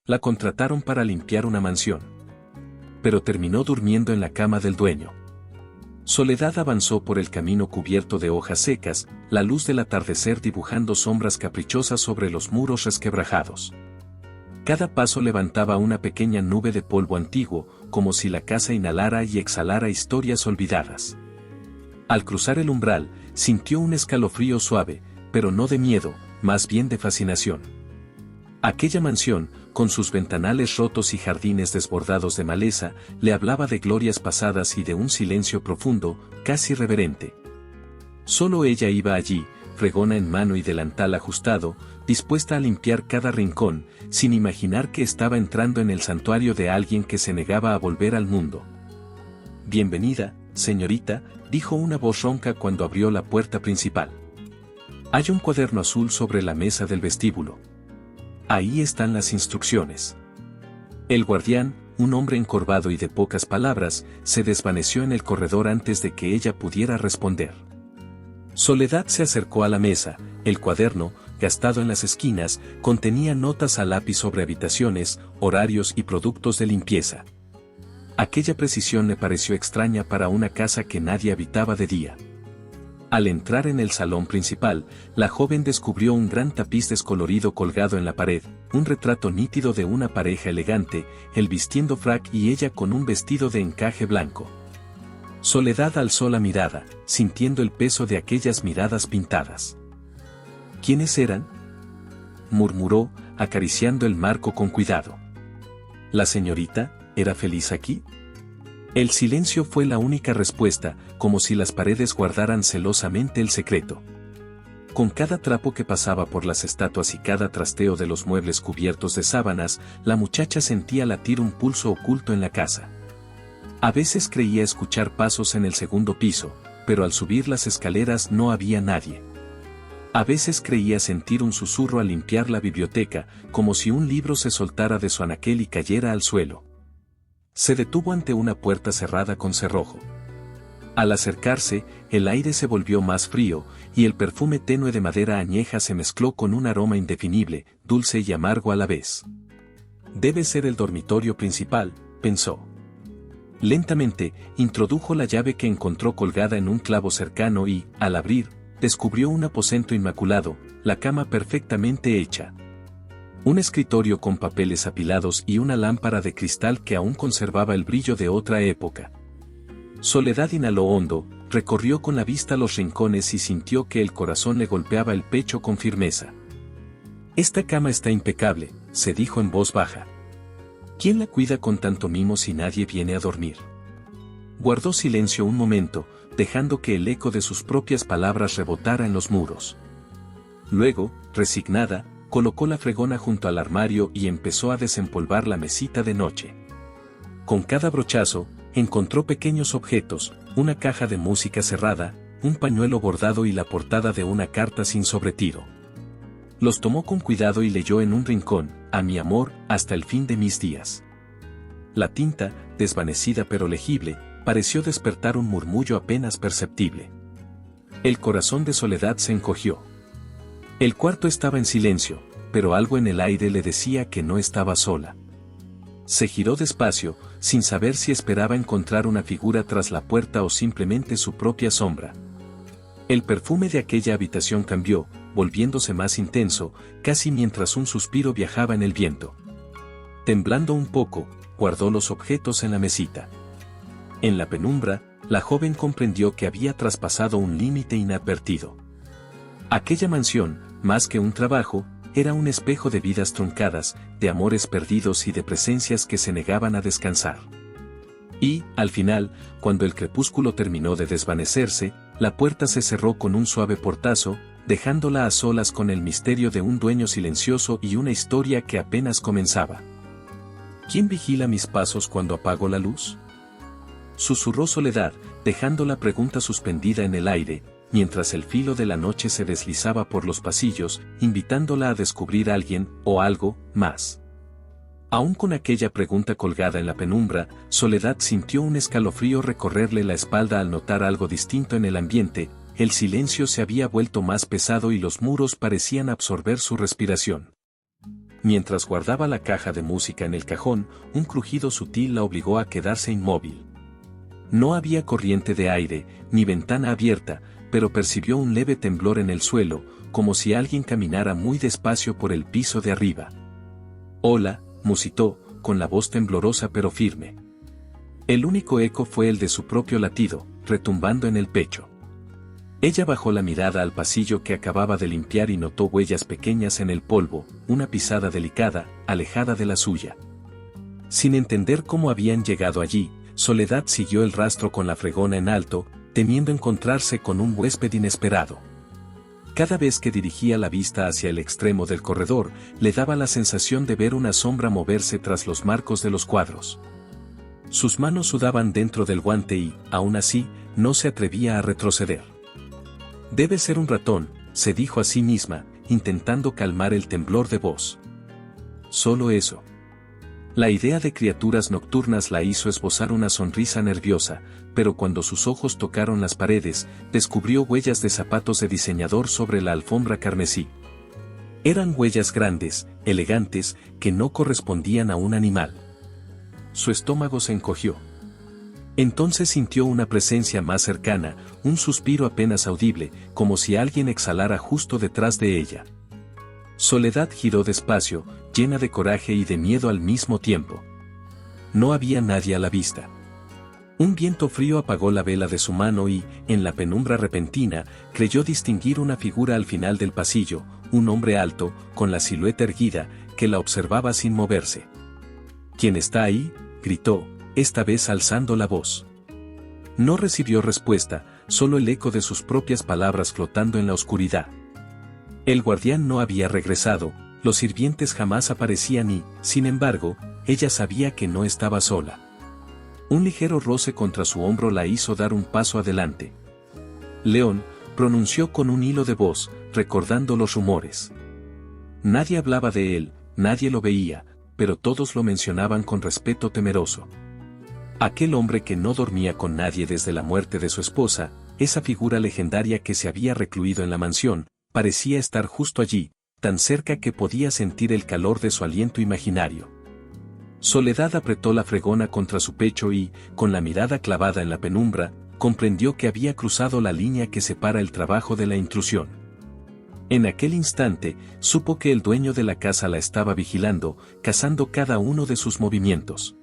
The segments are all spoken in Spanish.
La contrataron para limpiar una mansión. Pero terminó durmiendo en la cama del dueño. Soledad avanzó por el camino cubierto de hojas secas, la luz del atardecer dibujando sombras caprichosas sobre los muros resquebrajados. Cada paso levantaba una pequeña nube de polvo antiguo, como si la casa inhalara y exhalara historias olvidadas. Al cruzar el umbral, sintió un escalofrío suave, pero no de miedo, más bien de fascinación. Aquella mansión, con sus ventanales rotos y jardines desbordados de maleza, le hablaba de glorias pasadas y de un silencio profundo, casi reverente. Solo ella iba allí, fregona en mano y delantal ajustado, dispuesta a limpiar cada rincón, sin imaginar que estaba entrando en el santuario de alguien que se negaba a volver al mundo. «Bienvenida, señorita», dijo una voz ronca cuando abrió la puerta principal. Hay un cuaderno azul sobre la mesa del vestíbulo. Ahí están las instrucciones. El guardián, un hombre encorvado y de pocas palabras, se desvaneció en el corredor antes de que ella pudiera responder. Soledad se acercó a la mesa. El cuaderno, gastado en las esquinas, contenía notas a lápiz sobre habitaciones, horarios y productos de limpieza. Aquella precisión le pareció extraña para una casa que nadie habitaba de día. Al entrar en el salón principal, la joven descubrió un gran tapiz descolorido colgado en la pared, un retrato nítido de una pareja elegante, él vistiendo frac y ella con un vestido de encaje blanco. Soledad alzó la mirada, sintiendo el peso de aquellas miradas pintadas. ¿Quiénes eran?, murmuró, acariciando el marco con cuidado. ¿La señorita era feliz aquí? El silencio fue la única respuesta, como si las paredes guardaran celosamente el secreto. Con cada trapo que pasaba por las estatuas y cada trasteo de los muebles cubiertos de sábanas, la muchacha sentía latir un pulso oculto en la casa. A veces creía escuchar pasos en el segundo piso, pero al subir las escaleras no había nadie. A veces creía sentir un susurro al limpiar la biblioteca, como si un libro se soltara de su anaquel y cayera al suelo. Se detuvo ante una puerta cerrada con cerrojo. Al acercarse, el aire se volvió más frío, y el perfume tenue de madera añeja se mezcló con un aroma indefinible, dulce y amargo a la vez. Debe ser el dormitorio principal, pensó. Lentamente, introdujo la llave que encontró colgada en un clavo cercano y, al abrir, descubrió un aposento inmaculado, la cama perfectamente hecha. Un escritorio con papeles apilados y una lámpara de cristal que aún conservaba el brillo de otra época. Soledad inhaló hondo, recorrió con la vista los rincones y sintió que el corazón le golpeaba el pecho con firmeza. «Esta cama está impecable», se dijo en voz baja. «¿Quién la cuida con tanto mimo si nadie viene a dormir?». Guardó silencio un momento, dejando que el eco de sus propias palabras rebotara en los muros. Luego, resignada, colocó la fregona junto al armario y empezó a desempolvar la mesita de noche. Con cada brochazo, encontró pequeños objetos, una caja de música cerrada, un pañuelo bordado y la portada de una carta sin sobretiro. Los tomó con cuidado y leyó en un rincón: «A mi amor, hasta el fin de mis días». La tinta, desvanecida pero legible, pareció despertar un murmullo apenas perceptible. El corazón de Soledad se encogió. El cuarto estaba en silencio, pero algo en el aire le decía que no estaba sola. Se giró despacio, sin saber si esperaba encontrar una figura tras la puerta o simplemente su propia sombra. El perfume de aquella habitación cambió, volviéndose más intenso, casi mientras un suspiro viajaba en el viento. Temblando un poco, guardó los objetos en la mesita. En la penumbra, la joven comprendió que había traspasado un límite inadvertido. Aquella mansión, más que un trabajo, era un espejo de vidas truncadas, de amores perdidos y de presencias que se negaban a descansar. Y, al final, cuando el crepúsculo terminó de desvanecerse, la puerta se cerró con un suave portazo, dejándola a solas con el misterio de un dueño silencioso y una historia que apenas comenzaba. ¿Quién vigila mis pasos cuando apago la luz?, susurró Soledad, dejando la pregunta suspendida en el aire, mientras el filo de la noche se deslizaba por los pasillos, invitándola a descubrir a alguien, o algo, más. Aún con aquella pregunta colgada en la penumbra, Soledad sintió un escalofrío recorrerle la espalda al notar algo distinto en el ambiente. El silencio se había vuelto más pesado y los muros parecían absorber su respiración. Mientras guardaba la caja de música en el cajón, un crujido sutil la obligó a quedarse inmóvil. No había corriente de aire, ni ventana abierta, pero percibió un leve temblor en el suelo, como si alguien caminara muy despacio por el piso de arriba. «Hola», musitó, con la voz temblorosa pero firme. El único eco fue el de su propio latido, retumbando en el pecho. Ella bajó la mirada al pasillo que acababa de limpiar y notó huellas pequeñas en el polvo, una pisada delicada, alejada de la suya. Sin entender cómo habían llegado allí, Soledad siguió el rastro con la fregona en alto, temiendo encontrarse con un huésped inesperado. Cada vez que dirigía la vista hacia el extremo del corredor, le daba la sensación de ver una sombra moverse tras los marcos de los cuadros. Sus manos sudaban dentro del guante y, aún así, no se atrevía a retroceder. «Debe ser un ratón», se dijo a sí misma, intentando calmar el temblor de voz. Solo eso. La idea de criaturas nocturnas la hizo esbozar una sonrisa nerviosa, pero cuando sus ojos tocaron las paredes, descubrió huellas de zapatos de diseñador sobre la alfombra carmesí. Eran huellas grandes, elegantes, que no correspondían a un animal. Su estómago se encogió. Entonces sintió una presencia más cercana, un suspiro apenas audible, como si alguien exhalara justo detrás de ella. Soledad giró despacio, llena de coraje y de miedo al mismo tiempo. No había nadie a la vista. Un viento frío apagó la vela de su mano y, en la penumbra repentina, creyó distinguir una figura al final del pasillo, un hombre alto, con la silueta erguida, que la observaba sin moverse. «¿Quién está ahí?», gritó, esta vez alzando la voz. No recibió respuesta, solo el eco de sus propias palabras flotando en la oscuridad. El guardián no había regresado, los sirvientes jamás aparecían y, sin embargo, ella sabía que no estaba sola. Un ligero roce contra su hombro la hizo dar un paso adelante. «León», pronunció con un hilo de voz, recordando los rumores. Nadie hablaba de él, nadie lo veía, pero todos lo mencionaban con respeto temeroso. Aquel hombre que no dormía con nadie desde la muerte de su esposa, esa figura legendaria que se había recluido en la mansión, parecía estar justo allí, tan cerca que podía sentir el calor de su aliento imaginario. Soledad apretó la fregona contra su pecho y, con la mirada clavada en la penumbra, comprendió que había cruzado la línea que separa el trabajo de la intrusión. En aquel instante, supo que el dueño de la casa la estaba vigilando, cazando cada uno de sus movimientos.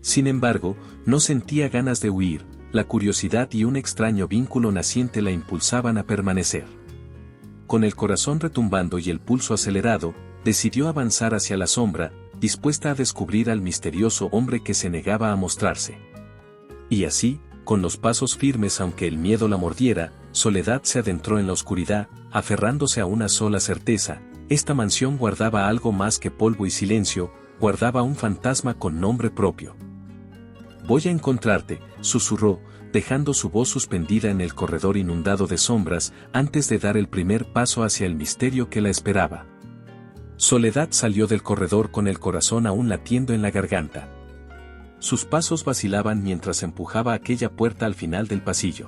Sin embargo, no sentía ganas de huir, la curiosidad y un extraño vínculo naciente la impulsaban a permanecer. Con el corazón retumbando y el pulso acelerado, decidió avanzar hacia la sombra, dispuesta a descubrir al misterioso hombre que se negaba a mostrarse. Y así, con los pasos firmes aunque el miedo la mordiera, Soledad se adentró en la oscuridad, aferrándose a una sola certeza: esta mansión guardaba algo más que polvo y silencio, guardaba un fantasma con nombre propio. «Voy a encontrarte», susurró, dejando su voz suspendida en el corredor inundado de sombras, antes de dar el primer paso hacia el misterio que la esperaba. Soledad salió del corredor con el corazón aún latiendo en la garganta. Sus pasos vacilaban mientras empujaba aquella puerta al final del pasillo.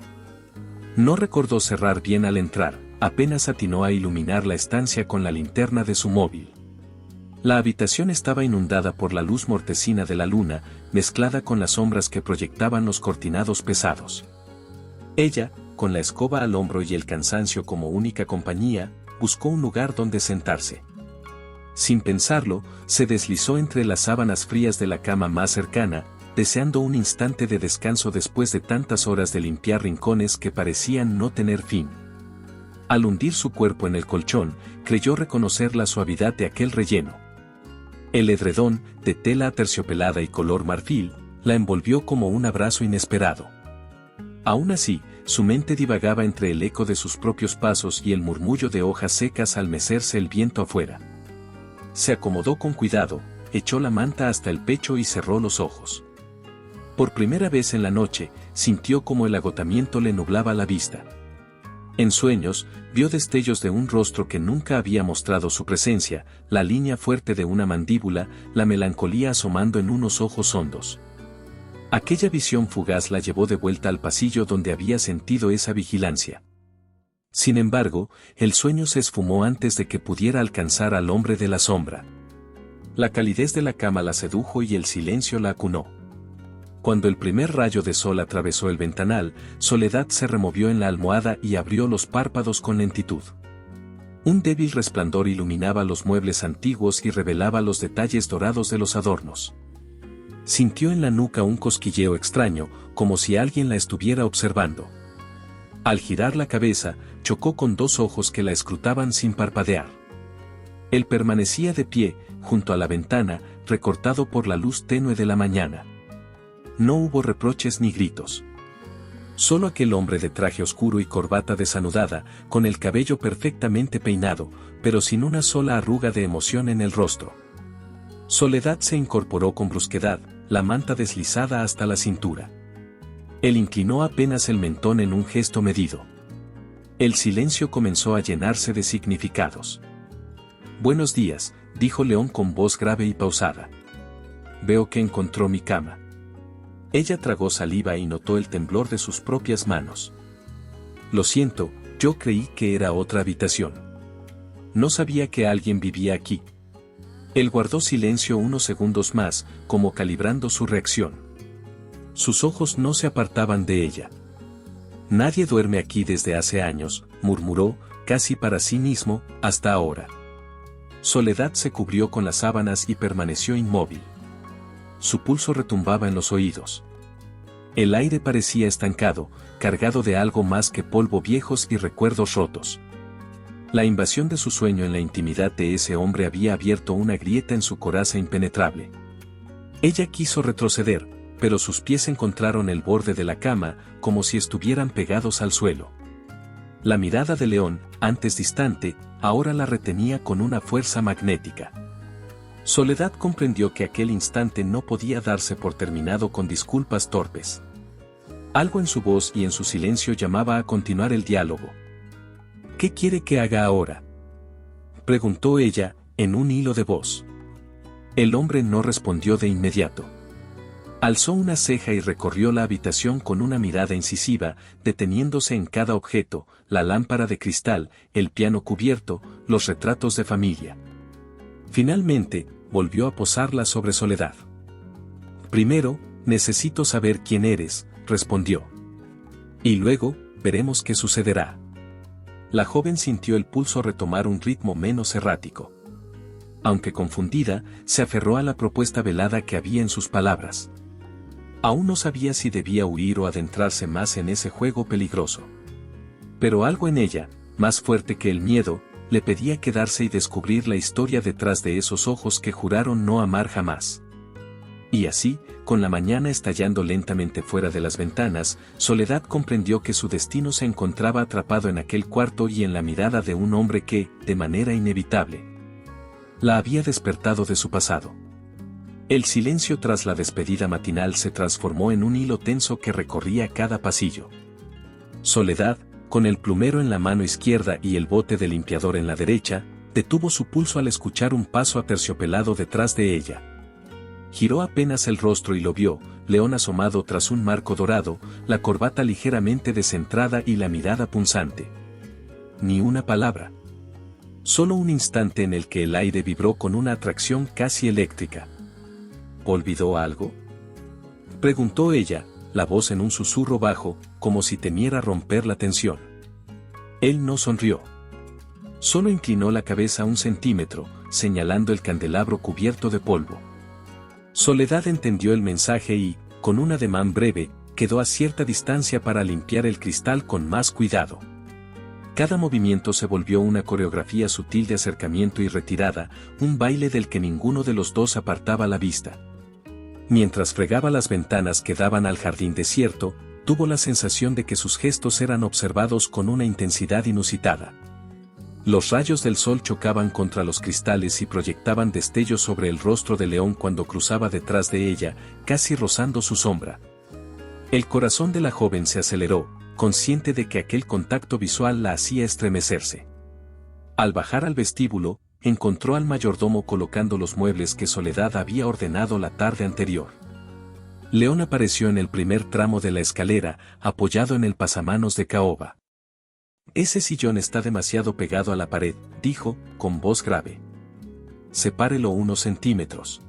No recordó cerrar bien al entrar, apenas atinó a iluminar la estancia con la linterna de su móvil. La habitación estaba inundada por la luz mortecina de la luna, mezclada con las sombras que proyectaban los cortinados pesados. Ella, con la escoba al hombro y el cansancio como única compañía, buscó un lugar donde sentarse. Sin pensarlo, se deslizó entre las sábanas frías de la cama más cercana, deseando un instante de descanso después de tantas horas de limpiar rincones que parecían no tener fin. Al hundir su cuerpo en el colchón, creyó reconocer la suavidad de aquel relleno. El edredón, de tela aterciopelada y color marfil, la envolvió como un abrazo inesperado. Aún así, su mente divagaba entre el eco de sus propios pasos y el murmullo de hojas secas al mecerse el viento afuera. Se acomodó con cuidado, echó la manta hasta el pecho y cerró los ojos. Por primera vez en la noche, sintió como el agotamiento le nublaba la vista. En sueños, vio destellos de un rostro que nunca había mostrado su presencia, la línea fuerte de una mandíbula, la melancolía asomando en unos ojos hondos. Aquella visión fugaz la llevó de vuelta al pasillo donde había sentido esa vigilancia. Sin embargo, el sueño se esfumó antes de que pudiera alcanzar al hombre de la sombra. La calidez de la cama la sedujo y el silencio la acunó. Cuando el primer rayo de sol atravesó el ventanal, Soledad se removió en la almohada y abrió los párpados con lentitud. Un débil resplandor iluminaba los muebles antiguos y revelaba los detalles dorados de los adornos. Sintió en la nuca un cosquilleo extraño, como si alguien la estuviera observando. Al girar la cabeza, chocó con dos ojos que la escrutaban sin parpadear. Él permanecía de pie, junto a la ventana, recortado por la luz tenue de la mañana. No hubo reproches ni gritos. Solo aquel hombre de traje oscuro y corbata desanudada, con el cabello perfectamente peinado, pero sin una sola arruga de emoción en el rostro. Soledad se incorporó con brusquedad, la manta deslizada hasta la cintura. Él inclinó apenas el mentón en un gesto medido. El silencio comenzó a llenarse de significados. «Buenos días», dijo León con voz grave y pausada. «Veo que encontró mi cama». Ella tragó saliva y notó el temblor de sus propias manos. «Lo siento, yo creí que era otra habitación. No sabía que alguien vivía aquí». Él guardó silencio unos segundos más, como calibrando su reacción. Sus ojos no se apartaban de ella. «Nadie duerme aquí desde hace años», murmuró, casi para sí mismo, «hasta ahora». Soledad se cubrió con las sábanas y permaneció inmóvil. Su pulso retumbaba en los oídos. El aire parecía estancado, cargado de algo más que polvo viejos y recuerdos rotos. La invasión de su sueño en la intimidad de ese hombre había abierto una grieta en su coraza impenetrable. Ella quiso retroceder, pero sus pies encontraron el borde de la cama, como si estuvieran pegados al suelo. La mirada de León, antes distante, ahora la retenía con una fuerza magnética. Soledad comprendió que aquel instante no podía darse por terminado con disculpas torpes. Algo en su voz y en su silencio llamaba a continuar el diálogo. «¿Qué quiere que haga ahora?», preguntó ella, en un hilo de voz. El hombre no respondió de inmediato. Alzó una ceja y recorrió la habitación con una mirada incisiva, deteniéndose en cada objeto, la lámpara de cristal, el piano cubierto, los retratos de familia. Finalmente, volvió a posarla sobre Soledad. «Primero, necesito saber quién eres», respondió. «Y luego, veremos qué sucederá». La joven sintió el pulso retomar un ritmo menos errático. Aunque confundida, se aferró a la propuesta velada que había en sus palabras. Aún no sabía si debía huir o adentrarse más en ese juego peligroso. Pero algo en ella, más fuerte que el miedo, le pedía quedarse y descubrir la historia detrás de esos ojos que juraron no amar jamás. Y así, con la mañana estallando lentamente fuera de las ventanas, Soledad comprendió que su destino se encontraba atrapado en aquel cuarto y en la mirada de un hombre que, de manera inevitable, la había despertado de su pasado. El silencio tras la despedida matinal se transformó en un hilo tenso que recorría cada pasillo. Soledad, con el plumero en la mano izquierda y el bote de limpiador en la derecha, detuvo su pulso al escuchar un paso aterciopelado detrás de ella. Giró apenas el rostro y lo vio, León asomado tras un marco dorado, la corbata ligeramente descentrada y la mirada punzante. Ni una palabra. Solo un instante en el que el aire vibró con una atracción casi eléctrica. ¿Olvidó algo?, preguntó ella, la voz en un susurro bajo, como si temiera romper la tensión. Él no sonrió. Solo inclinó la cabeza un centímetro, señalando el candelabro cubierto de polvo. Soledad entendió el mensaje y, con un ademán breve, quedó a cierta distancia para limpiar el cristal con más cuidado. Cada movimiento se volvió una coreografía sutil de acercamiento y retirada, un baile del que ninguno de los dos apartaba la vista. Mientras fregaba las ventanas que daban al jardín desierto, tuvo la sensación de que sus gestos eran observados con una intensidad inusitada. Los rayos del sol chocaban contra los cristales y proyectaban destellos sobre el rostro de León cuando cruzaba detrás de ella, casi rozando su sombra. El corazón de la joven se aceleró, consciente de que aquel contacto visual la hacía estremecerse. Al bajar al vestíbulo, encontró al mayordomo colocando los muebles que Soledad había ordenado la tarde anterior. León apareció en el primer tramo de la escalera, apoyado en el pasamanos de caoba. «Ese sillón está demasiado pegado a la pared», dijo, con voz grave. sepárelo unos centímetros.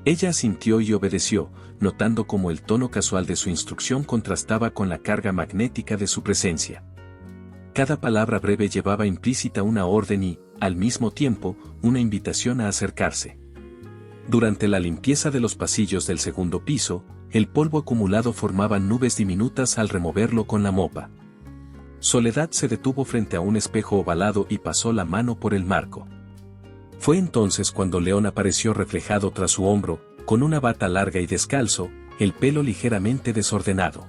Ella asintió y obedeció, notando cómo el tono casual de su instrucción contrastaba con la carga magnética de su presencia. Cada palabra breve llevaba implícita una orden y, al mismo tiempo, una invitación a acercarse. Durante la limpieza de los pasillos del segundo piso, el polvo acumulado formaba nubes diminutas al removerlo con la mopa. Soledad se detuvo frente a un espejo ovalado y pasó la mano por el marco. Fue entonces cuando León apareció reflejado tras su hombro, con una bata larga y descalzo, el pelo ligeramente desordenado.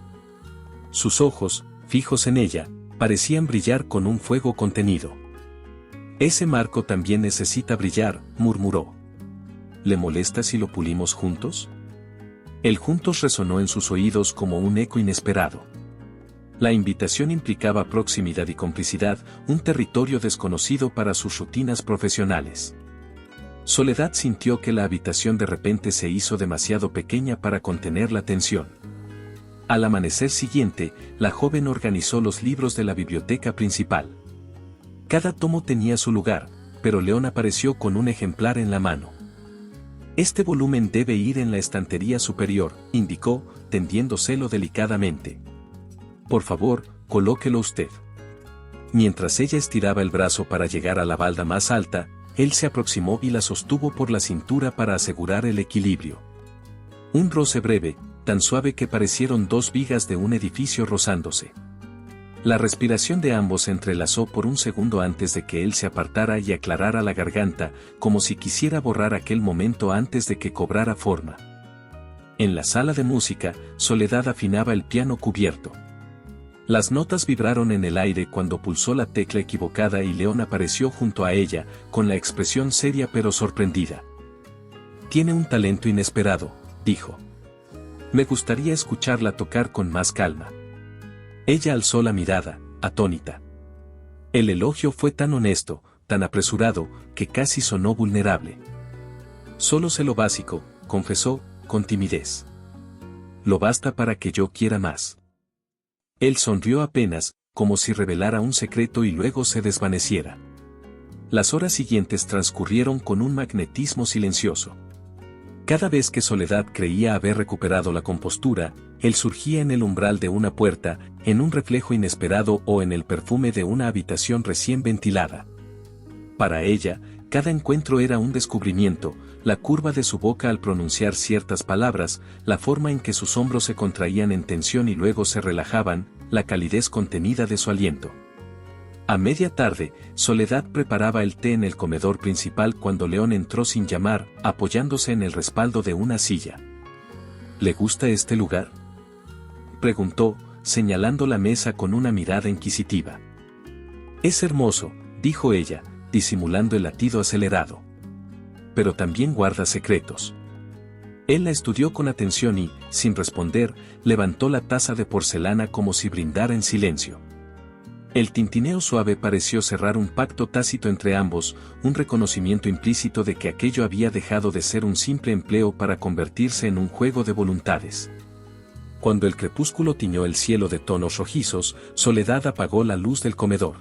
Sus ojos, fijos en ella, parecían brillar con un fuego contenido. «Ese marco también necesita brillar», murmuró. «¿Le molesta si lo pulimos juntos?» El juntos resonó en sus oídos como un eco inesperado. La invitación implicaba proximidad y complicidad, un territorio desconocido para sus rutinas profesionales. Soledad sintió que la habitación de repente se hizo demasiado pequeña para contener la tensión. Al amanecer siguiente, la joven organizó los libros de la biblioteca principal. Cada tomo tenía su lugar, pero León apareció con un ejemplar en la mano. «Este volumen debe ir en la estantería superior», indicó, tendiéndoselo delicadamente. «Por favor, colóquelo usted». Mientras ella estiraba el brazo para llegar a la balda más alta, él se aproximó y la sostuvo por la cintura para asegurar el equilibrio. Un roce breve, tan suave que parecieron dos vigas de un edificio rozándose. La respiración de ambos se entrelazó por un segundo antes de que él se apartara y aclarara la garganta, como si quisiera borrar aquel momento antes de que cobrara forma. En la sala de música, Soledad afinaba el piano cubierto. Las notas vibraron en el aire cuando pulsó la tecla equivocada y León apareció junto a ella, con la expresión seria pero sorprendida. «Tiene un talento inesperado», dijo. «Me gustaría escucharla tocar con más calma». Ella alzó la mirada, atónita. El elogio fue tan honesto, tan apresurado, que casi sonó vulnerable. «Solo sé lo básico», confesó, con timidez. «Lo basta para que yo quiera más». Él sonrió apenas, como si revelara un secreto y luego se desvaneciera. Las horas siguientes transcurrieron con un magnetismo silencioso. Cada vez que Soledad creía haber recuperado la compostura, él surgía en el umbral de una puerta, en un reflejo inesperado o en el perfume de una habitación recién ventilada. Para ella, cada encuentro era un descubrimiento, la curva de su boca al pronunciar ciertas palabras, la forma en que sus hombros se contraían en tensión y luego se relajaban, la calidez contenida de su aliento. A media tarde, Soledad preparaba el té en el comedor principal cuando León entró sin llamar, apoyándose en el respaldo de una silla. «¿Le gusta este lugar?», preguntó, señalando la mesa con una mirada inquisitiva. «Es hermoso», dijo ella, disimulando el latido acelerado. «Pero también guarda secretos». Él la estudió con atención y, sin responder, levantó la taza de porcelana como si brindara en silencio. El tintineo suave pareció cerrar un pacto tácito entre ambos, un reconocimiento implícito de que aquello había dejado de ser un simple empleo para convertirse en un juego de voluntades. Cuando el crepúsculo tiñó el cielo de tonos rojizos, Soledad apagó la luz del comedor.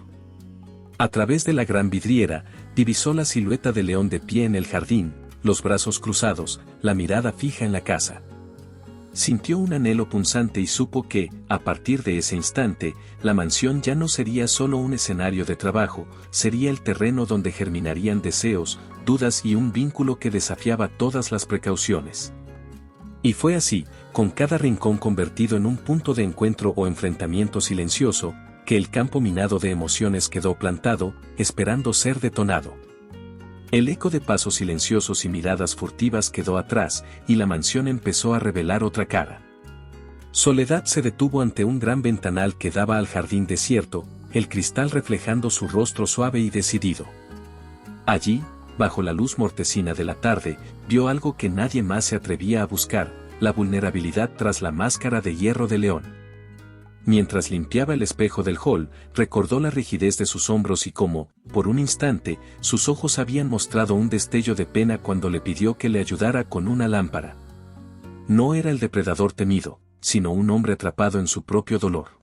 A través de la gran vidriera, divisó la silueta de León de pie en el jardín, los brazos cruzados, la mirada fija en la casa. Sintió un anhelo punzante y supo que, a partir de ese instante, la mansión ya no sería solo un escenario de trabajo, sería el terreno donde germinarían deseos, dudas y un vínculo que desafiaba todas las precauciones. Y fue así, con cada rincón convertido en un punto de encuentro o enfrentamiento silencioso, que el campo minado de emociones quedó plantado, esperando ser detonado. El eco de pasos silenciosos y miradas furtivas quedó atrás, y la mansión empezó a revelar otra cara. Soledad se detuvo ante un gran ventanal que daba al jardín desierto, el cristal reflejando su rostro suave y decidido. Allí, bajo la luz mortecina de la tarde, vio algo que nadie más se atrevía a buscar, la vulnerabilidad tras la máscara de hierro de León. Mientras limpiaba el espejo del hall, recordó la rigidez de sus hombros y cómo, por un instante, sus ojos habían mostrado un destello de pena cuando le pidió que le ayudara con una lámpara. No era el depredador temido, sino un hombre atrapado en su propio dolor.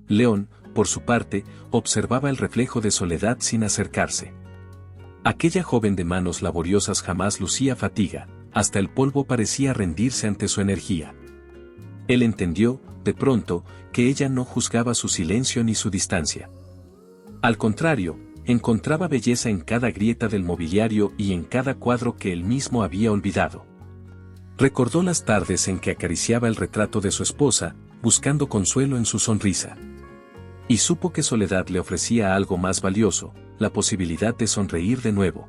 León, por su parte, observaba el reflejo de Soledad sin acercarse. Aquella joven de manos laboriosas jamás lucía fatiga, hasta el polvo parecía rendirse ante su energía. Él entendió, de pronto, que ella no juzgaba su silencio ni su distancia. Al contrario, encontraba belleza en cada grieta del mobiliario y en cada cuadro que él mismo había olvidado. Recordó las tardes en que acariciaba el retrato de su esposa, buscando consuelo en su sonrisa. Y supo que Soledad le ofrecía algo más valioso, la posibilidad de sonreír de nuevo.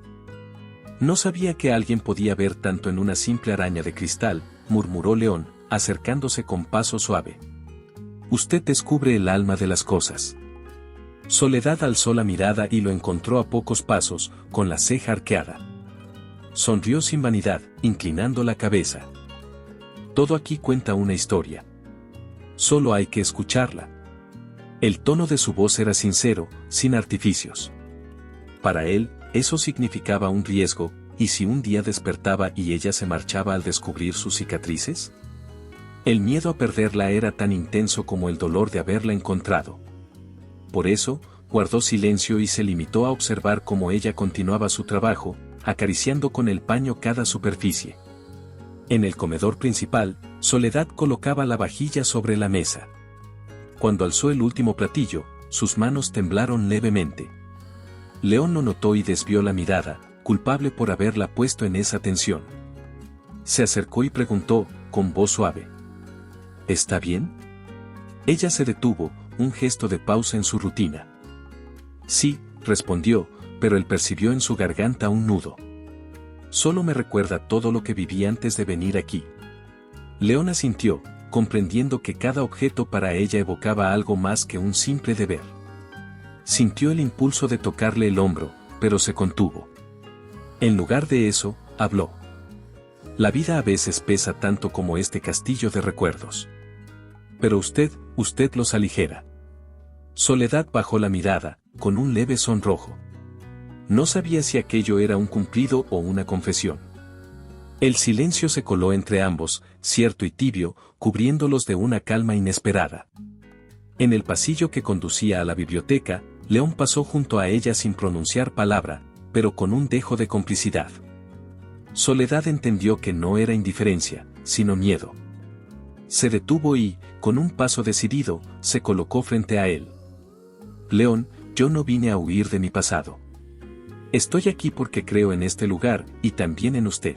No sabía que alguien podía ver tanto en una simple araña de cristal, murmuró León, acercándose con paso suave. Usted descubre el alma de las cosas. Soledad alzó la mirada y lo encontró a pocos pasos, con la ceja arqueada. Sonrió sin vanidad, inclinando la cabeza. Todo aquí cuenta una historia. Solo hay que escucharla. El tono de su voz era sincero, sin artificios. Para él, eso significaba un riesgo, ¿y si un día despertaba y ella se marchaba al descubrir sus cicatrices? El miedo a perderla era tan intenso como el dolor de haberla encontrado. Por eso, guardó silencio y se limitó a observar cómo ella continuaba su trabajo, acariciando con el paño cada superficie. En el comedor principal, Soledad colocaba la vajilla sobre la mesa. Cuando alzó el último platillo, sus manos temblaron levemente. León lo notó y desvió la mirada, culpable por haberla puesto en esa tensión. Se acercó y preguntó, con voz suave. ¿Está bien? Ella se detuvo, un gesto de pausa en su rutina. Sí, respondió, pero él percibió en su garganta un nudo. Solo me recuerda todo lo que viví antes de venir aquí. León asintió, comprendiendo que cada objeto para ella evocaba algo más que un simple deber. Sintió el impulso de tocarle el hombro, pero se contuvo. En lugar de eso, habló. La vida a veces pesa tanto como este castillo de recuerdos. Pero usted los aligera. Soledad bajó la mirada, con un leve sonrojo. No sabía si aquello era un cumplido o una confesión. El silencio se coló entre ambos, cierto y tibio, cubriéndolos de una calma inesperada. En el pasillo que conducía a la biblioteca, León pasó junto a ella sin pronunciar palabra, pero con un dejo de complicidad. Soledad entendió que no era indiferencia, sino miedo. Se detuvo y, con un paso decidido, se colocó frente a él. León, yo no vine a huir de mi pasado. Estoy aquí porque creo en este lugar, y también en usted.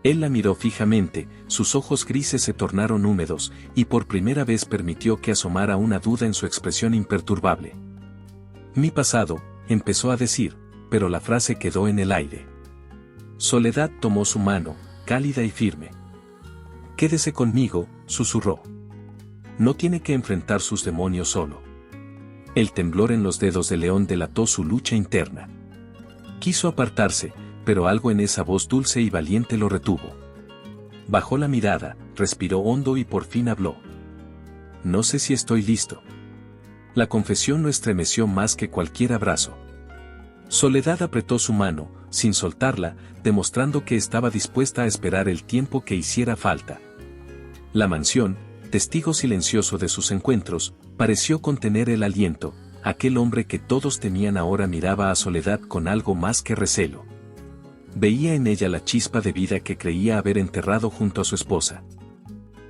Él la miró fijamente, sus ojos grises se tornaron húmedos, y por primera vez permitió que asomara una duda en su expresión imperturbable. Mi pasado, empezó a decir, pero la frase quedó en el aire. Soledad tomó su mano, cálida y firme. Quédese conmigo, susurró. No tiene que enfrentar sus demonios solo. El temblor en los dedos de León delató su lucha interna. Quiso apartarse, pero algo en esa voz dulce y valiente lo retuvo. Bajó la mirada, respiró hondo y por fin habló. No sé si estoy listo. La confesión lo estremeció más que cualquier abrazo. Soledad apretó su mano, sin soltarla, demostrando que estaba dispuesta a esperar el tiempo que hiciera falta. La mansión, testigo silencioso de sus encuentros, pareció contener el aliento. Aquel hombre que todos temían ahora miraba a Soledad con algo más que recelo. Veía en ella la chispa de vida que creía haber enterrado junto a su esposa.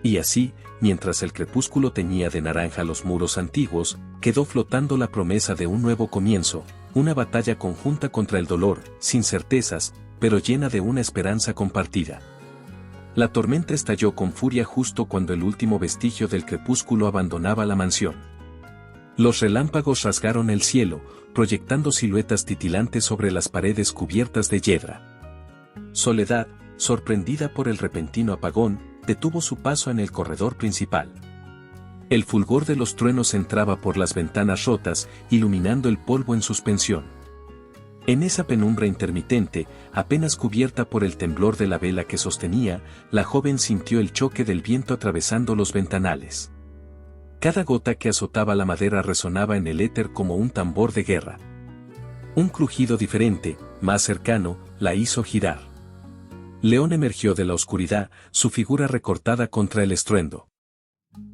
Y así, mientras el crepúsculo teñía de naranja los muros antiguos, quedó flotando la promesa de un nuevo comienzo, una batalla conjunta contra el dolor, sin certezas, pero llena de una esperanza compartida. La tormenta estalló con furia justo cuando el último vestigio del crepúsculo abandonaba la mansión. Los relámpagos rasgaron el cielo, proyectando siluetas titilantes sobre las paredes cubiertas de hiedra. Soledad, sorprendida por el repentino apagón, detuvo su paso en el corredor principal. El fulgor de los truenos entraba por las ventanas rotas, iluminando el polvo en suspensión. En esa penumbra intermitente, apenas cubierta por el temblor de la vela que sostenía, la joven sintió el choque del viento atravesando los ventanales. Cada gota que azotaba la madera resonaba en el éter como un tambor de guerra. Un crujido diferente, más cercano, la hizo girar. León emergió de la oscuridad, su figura recortada contra el estruendo.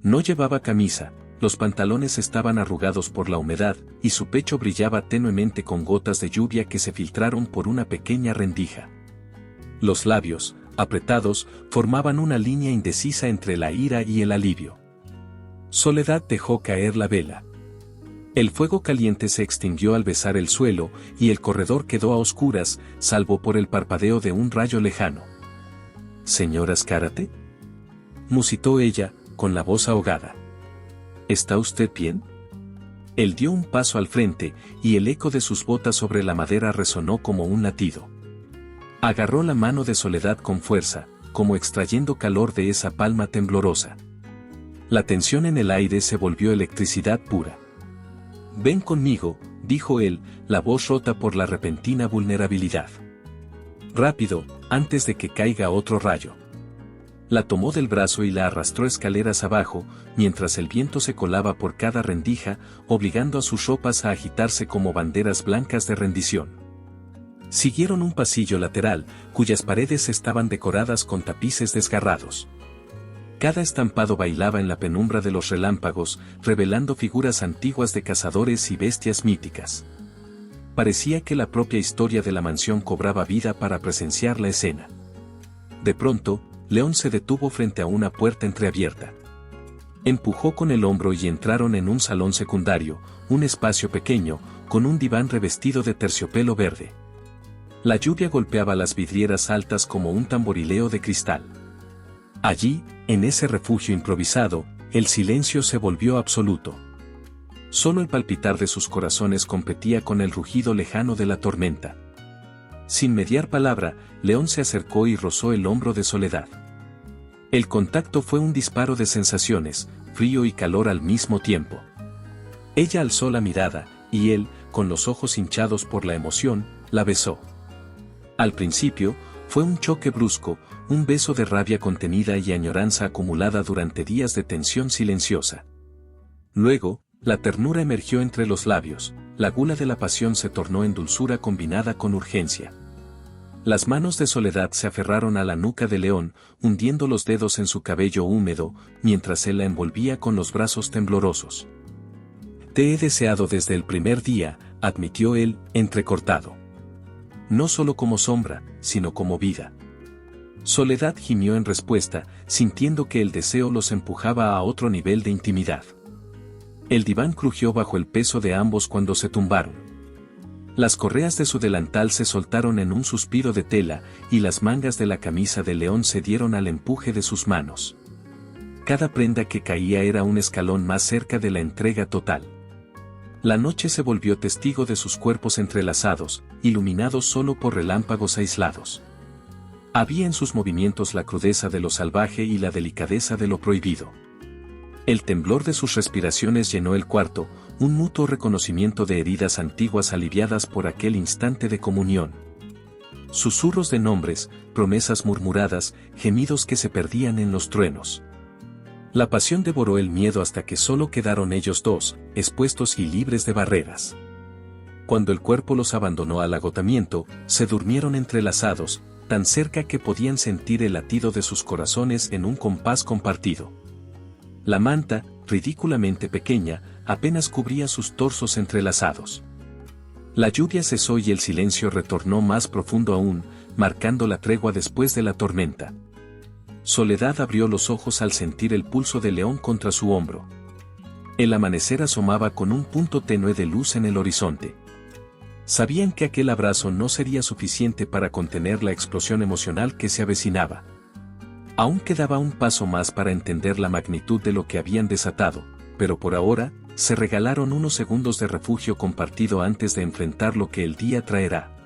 No llevaba camisa, los pantalones estaban arrugados por la humedad, y su pecho brillaba tenuemente con gotas de lluvia que se filtraron por una pequeña rendija. Los labios, apretados, formaban una línea indecisa entre la ira y el alivio. Soledad dejó caer la vela. El fuego caliente se extinguió al besar el suelo, y el corredor quedó a oscuras, salvo por el parpadeo de un rayo lejano. «¿Señora Azcárate?», musitó ella, con la voz ahogada. «¿Está usted bien?». Él dio un paso al frente, y el eco de sus botas sobre la madera resonó como un latido. Agarró la mano de Soledad con fuerza, como extrayendo calor de esa palma temblorosa. La tensión en el aire se volvió electricidad pura. «Ven conmigo», dijo él, la voz rota por la repentina vulnerabilidad. «Rápido, antes de que caiga otro rayo». La tomó del brazo y la arrastró escaleras abajo, mientras el viento se colaba por cada rendija, obligando a sus ropas a agitarse como banderas blancas de rendición. Siguieron un pasillo lateral, cuyas paredes estaban decoradas con tapices desgarrados. Cada estampado bailaba en la penumbra de los relámpagos, revelando figuras antiguas de cazadores y bestias míticas. Parecía que la propia historia de la mansión cobraba vida para presenciar la escena. De pronto, León se detuvo frente a una puerta entreabierta. Empujó con el hombro y entraron en un salón secundario, un espacio pequeño, con un diván revestido de terciopelo verde. La lluvia golpeaba las vidrieras altas como un tamborileo de cristal. Allí, en ese refugio improvisado, el silencio se volvió absoluto. Solo el palpitar de sus corazones competía con el rugido lejano de la tormenta. Sin mediar palabra, León se acercó y rozó el hombro de Soledad. El contacto fue un disparo de sensaciones, frío y calor al mismo tiempo. Ella alzó la mirada, y él, con los ojos hinchados por la emoción, la besó. Al principio, fue un choque brusco, un beso de rabia contenida y añoranza acumulada durante días de tensión silenciosa. Luego, la ternura emergió entre los labios, la gula de la pasión se tornó en dulzura combinada con urgencia. Las manos de Soledad se aferraron a la nuca de León, hundiendo los dedos en su cabello húmedo, mientras él la envolvía con los brazos temblorosos. «Te he deseado desde el primer día», admitió él, entrecortado. «No solo como sombra, sino como vida». Soledad gimió en respuesta, sintiendo que el deseo los empujaba a otro nivel de intimidad. El diván crujió bajo el peso de ambos cuando se tumbaron. Las correas de su delantal se soltaron en un suspiro de tela, y las mangas de la camisa de León cedieron al empuje de sus manos. Cada prenda que caía era un escalón más cerca de la entrega total. La noche se volvió testigo de sus cuerpos entrelazados, iluminados solo por relámpagos aislados. Había en sus movimientos la crudeza de lo salvaje y la delicadeza de lo prohibido. El temblor de sus respiraciones llenó el cuarto, un mutuo reconocimiento de heridas antiguas aliviadas por aquel instante de comunión. Susurros de nombres, promesas murmuradas, gemidos que se perdían en los truenos. La pasión devoró el miedo hasta que solo quedaron ellos dos, expuestos y libres de barreras. Cuando el cuerpo los abandonó al agotamiento, se durmieron entrelazados, tan cerca que podían sentir el latido de sus corazones en un compás compartido. La manta, ridículamente pequeña, apenas cubría sus torsos entrelazados. La lluvia cesó y el silencio retornó más profundo aún, marcando la tregua después de la tormenta. Soledad abrió los ojos al sentir el pulso de León contra su hombro. El amanecer asomaba con un punto tenue de luz en el horizonte. Sabían que aquel abrazo no sería suficiente para contener la explosión emocional que se avecinaba. Aún quedaba un paso más para entender la magnitud de lo que habían desatado, pero por ahora, se regalaron unos segundos de refugio compartido antes de enfrentar lo que el día traerá.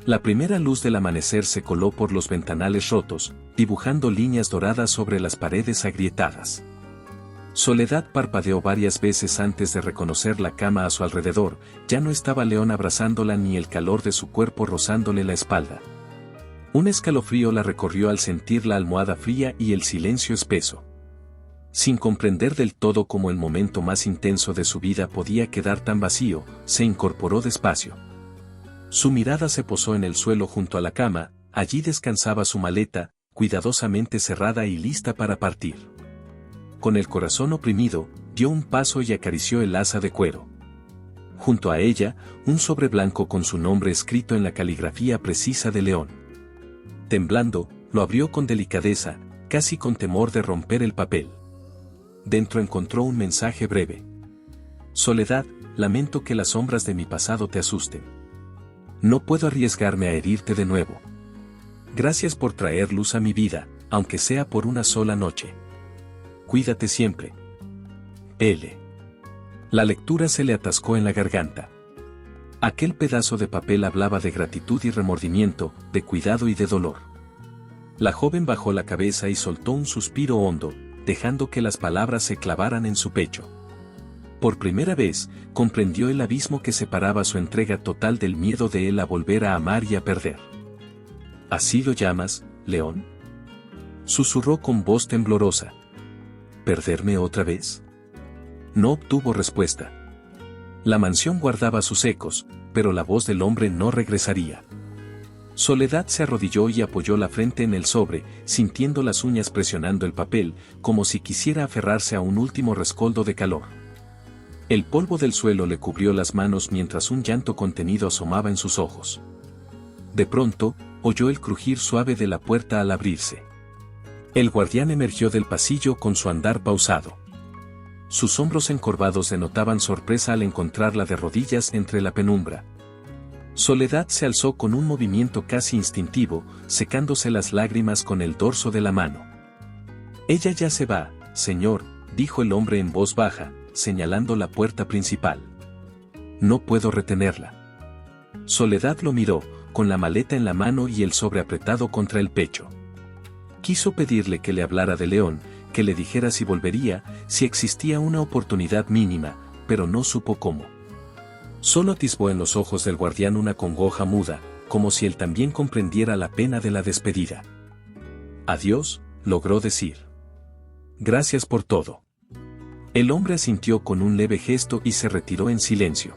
La primera luz del amanecer se coló por los ventanales rotos, dibujando líneas doradas sobre las paredes agrietadas. Soledad parpadeó varias veces antes de reconocer la cama a su alrededor, ya no estaba León abrazándola ni el calor de su cuerpo rozándole la espalda. Un escalofrío la recorrió al sentir la almohada fría y el silencio espeso. Sin comprender del todo cómo el momento más intenso de su vida podía quedar tan vacío, se incorporó despacio. Su mirada se posó en el suelo junto a la cama, allí descansaba su maleta, cuidadosamente cerrada y lista para partir. Con el corazón oprimido, dio un paso y acarició el asa de cuero. Junto a ella, un sobre blanco con su nombre escrito en la caligrafía precisa de León. Temblando, lo abrió con delicadeza, casi con temor de romper el papel. Dentro encontró un mensaje breve. Soledad, lamento que las sombras de mi pasado te asusten. No puedo arriesgarme a herirte de nuevo. Gracias por traer luz a mi vida, aunque sea por una sola noche. Cuídate siempre. L. La lectura se le atascó en la garganta. Aquel pedazo de papel hablaba de gratitud y remordimiento, de cuidado y de dolor. La joven bajó la cabeza y soltó un suspiro hondo, dejando que las palabras se clavaran en su pecho. Por primera vez, comprendió el abismo que separaba su entrega total del miedo de él a volver a amar y a perder. ¿Así lo llamas, León? Susurró con voz temblorosa. ¿Perderme otra vez? No obtuvo respuesta. La mansión guardaba sus ecos, pero la voz del hombre no regresaría. Soledad se arrodilló y apoyó la frente en el sobre, sintiendo las uñas presionando el papel, como si quisiera aferrarse a un último rescoldo de calor. El polvo del suelo le cubrió las manos mientras un llanto contenido asomaba en sus ojos. De pronto, oyó el crujir suave de la puerta al abrirse. El guardián emergió del pasillo con su andar pausado. Sus hombros encorvados denotaban sorpresa al encontrarla de rodillas entre la penumbra. Soledad se alzó con un movimiento casi instintivo, secándose las lágrimas con el dorso de la mano. Ella ya se va, señor, dijo el hombre en voz baja, señalando la puerta principal. No puedo retenerla. Soledad lo miró, con la maleta en la mano y el sobre apretado contra el pecho. Quiso pedirle que le hablara de León, que le dijera si volvería, si existía una oportunidad mínima, pero no supo cómo. Solo atisbó en los ojos del guardián una congoja muda, como si él también comprendiera la pena de la despedida. Adiós, logró decir. Gracias por todo. El hombre asintió con un leve gesto y se retiró en silencio.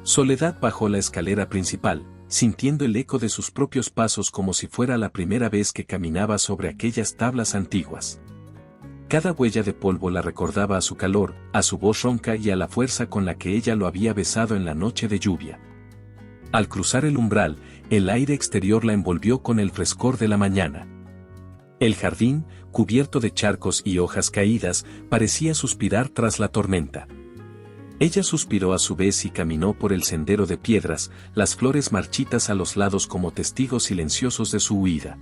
Soledad bajó la escalera principal, sintiendo el eco de sus propios pasos como si fuera la primera vez que caminaba sobre aquellas tablas antiguas. Cada huella de polvo la recordaba a su calor, a su voz ronca y a la fuerza con la que ella lo había besado en la noche de lluvia. Al cruzar el umbral, el aire exterior la envolvió con el frescor de la mañana. El jardín, cubierto de charcos y hojas caídas, parecía suspirar tras la tormenta. Ella suspiró a su vez y caminó por el sendero de piedras, las flores marchitas a los lados como testigos silenciosos de su huida.